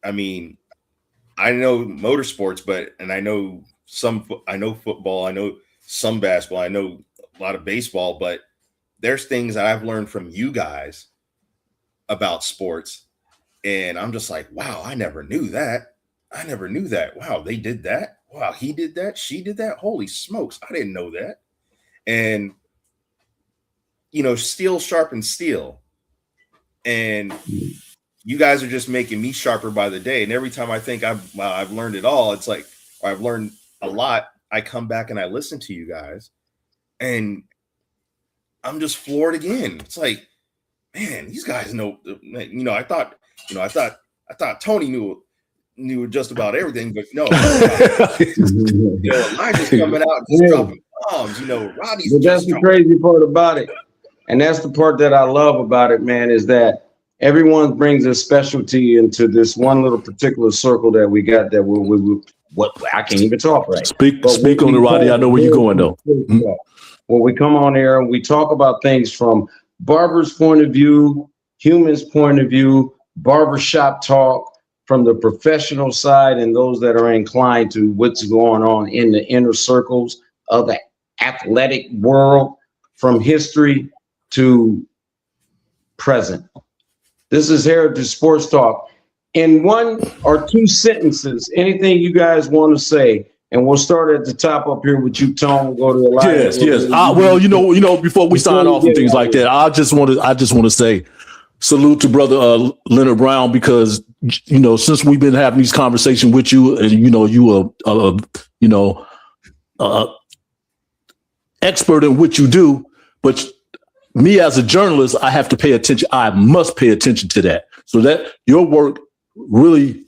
I know motorsports, and I know football, I know some basketball, I know a lot of baseball, but there's things that I've learned from you guys about sports. And I'm just like, wow, I never knew that. Wow, they did that. Wow, he did that. She did that. Holy smokes, I didn't know that. And, steel sharpens steel. And you guys are just making me sharper by the day. And every time I think I've learned it all, it's like, or I've learned a lot, I come back and I listen to you guys, and I'm just floored again. It's like, man, these guys know. You know, I thought Tony knew just about everything, but no. You know, Elijah's coming out and just dropping bombs. You know, Rodney's. But that's the crazy part about it, and that's the part that I love about it, man, is that everyone brings a specialty into this one little particular circle that we got. That we what I can't even talk right. Speak on it, Rodney. I know where you're going though. Well, we come on air and we talk about things from Barber's point of view, Human's point of view, Barbershop talk, from the professional side and those that are inclined to what's going on in the inner circles of the athletic world, from history to present. This is HAIRitage Sports Talk. In 1 or 2 sentences, anything you guys want to say, and we'll start at the top up here with you, Tom. We'll go to Elijah. Yes. Well, you know, before we sign off and things like that, I just want to say salute to brother Leonard Brown, because you know, since we've been having these conversations with you, and you know, you are expert in what you do, but me as a journalist, I have to pay attention. I must pay attention to that, so that your work really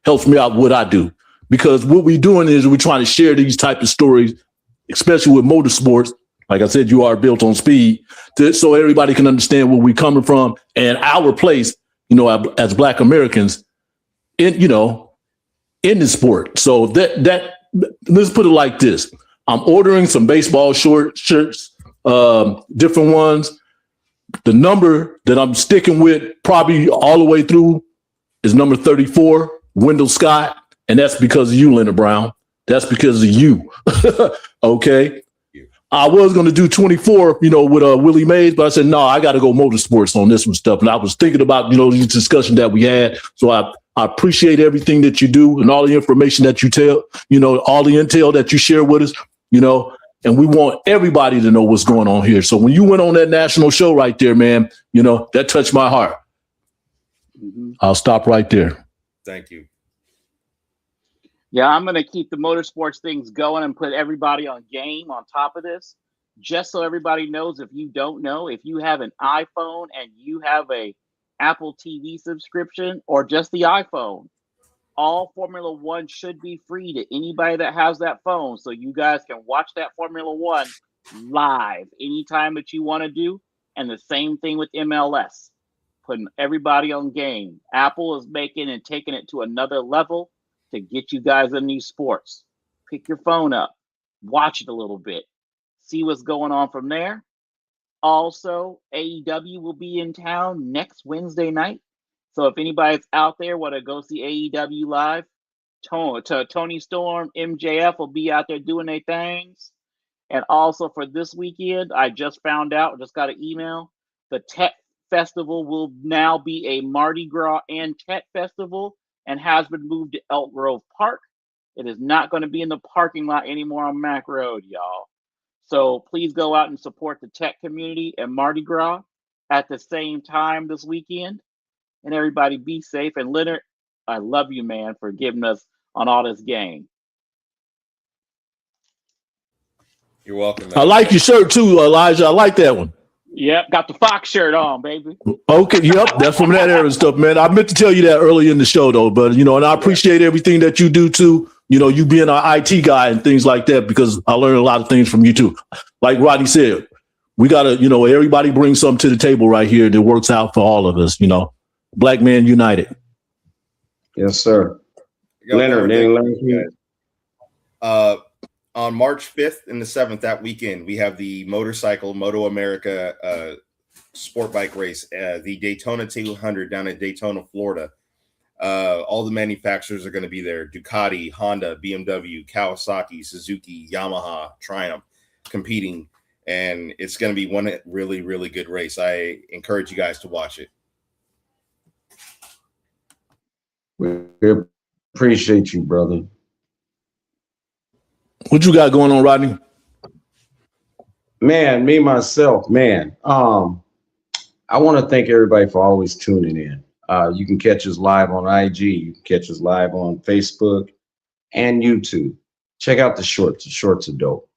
helps me out what I do, because what we're doing is we're trying to share these type of stories, especially with motorsports. Like I said, you are built on speed, so everybody can understand where we're coming from and our place, you know, as Black Americans in the sport. So that let's put it like this. I'm ordering some baseball shirts, different ones. The number that I'm sticking with probably all the way through is number 34, Wendell Scott. And that's because of you, Leonard Brown. That's because of you. Okay. I was going to do 24, you know, with Willie Mays, but I said, no, I got to go motorsports on this one stuff. And I was thinking about, you know, these discussion that we had. So I appreciate everything that you do and all the information that you tell, you know, all the intel that you share with us, you know, and we want everybody to know what's going on here. So when you went on that national show right there, man, you know, that touched my heart. Mm-hmm. I'll stop right there. Thank you. Yeah, I'm going to keep the motorsports things going and put everybody on game on top of this. Just so everybody knows, if you don't know, if you have an iPhone and you have a Apple TV subscription or just the iPhone, all Formula One should be free to anybody that has that phone. So you guys can watch that Formula One live anytime that you want to do. And the same thing with MLS, putting everybody on game. Apple is making and taking it to another level to get you guys in these sports. Pick your phone up, watch it a little bit, see what's going on from there. Also, AEW will be in town next Wednesday night. So if anybody's out there want to go see AEW live, Tony Storm, MJF will be out there doing their things. And also for this weekend, I just found out, just got an email, the Tech Festival will now be a Mardi Gras and Tech Festival, and has been moved to Elk Grove Park. It is not going to be in the parking lot anymore on Mac Road, y'all. So please go out and support the tech community and Mardi Gras at the same time this weekend. And everybody be safe. And Leonard, I love you, man, for giving us on all this game. You're welcome, man. I like your shirt too, Elijah. I like that one. Yep, got the Fox shirt on, baby. Okay, yep, that's from that era and stuff, man. I meant to tell you that early in the show, though, but you know, and I appreciate everything that you do too. You know, you being our IT guy and things like that, because I learned a lot of things from you too. Like Rodney said, we gotta, you know, everybody brings something to the table right here that works out for all of us. You know, Black Man United. Yes, sir. Leonard, on March 5th and the 7th, that weekend, we have the motorcycle Moto America sport bike race, the Daytona 200 down in Daytona, Florida. All the manufacturers are going to be there. Ducati, Honda, BMW, Kawasaki, Suzuki, Yamaha, Triumph competing. And it's going to be one really, really good race. I encourage you guys to watch it. We appreciate you, brother. What you got going on, Rodney? Man, me, myself, man. I want to thank everybody for always tuning in. You can catch us live on IG. You can catch us live on Facebook and YouTube. Check out the shorts. The shorts are dope.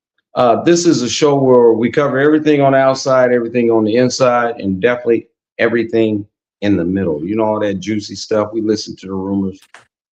This is a show where we cover everything on the outside, everything on the inside, and definitely everything in the middle. You know, all that juicy stuff. We listen to the rumors,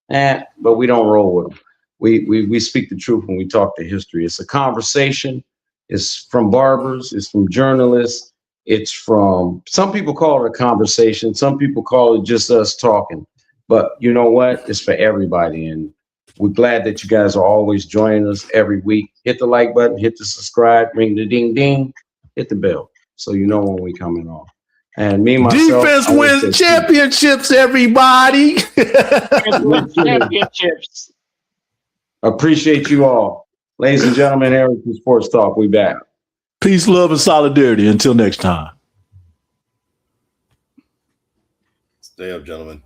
but we don't roll with them. We speak the truth when we talk to history. It's a conversation. It's from barbers. It's from journalists. It's from, some people call it a conversation. Some people call it just us talking. But you know what? It's for everybody. And we're glad that you guys are always joining us every week. Hit the like button, hit the subscribe, ring the ding ding, hit the bell so you know when we coming on. And me, myself, defense wins championships, everybody. Championships. Appreciate you all. Ladies and gentlemen, HAIRitage Sports Talk, we back. Peace, love, and solidarity. Until next time. Stay up, gentlemen.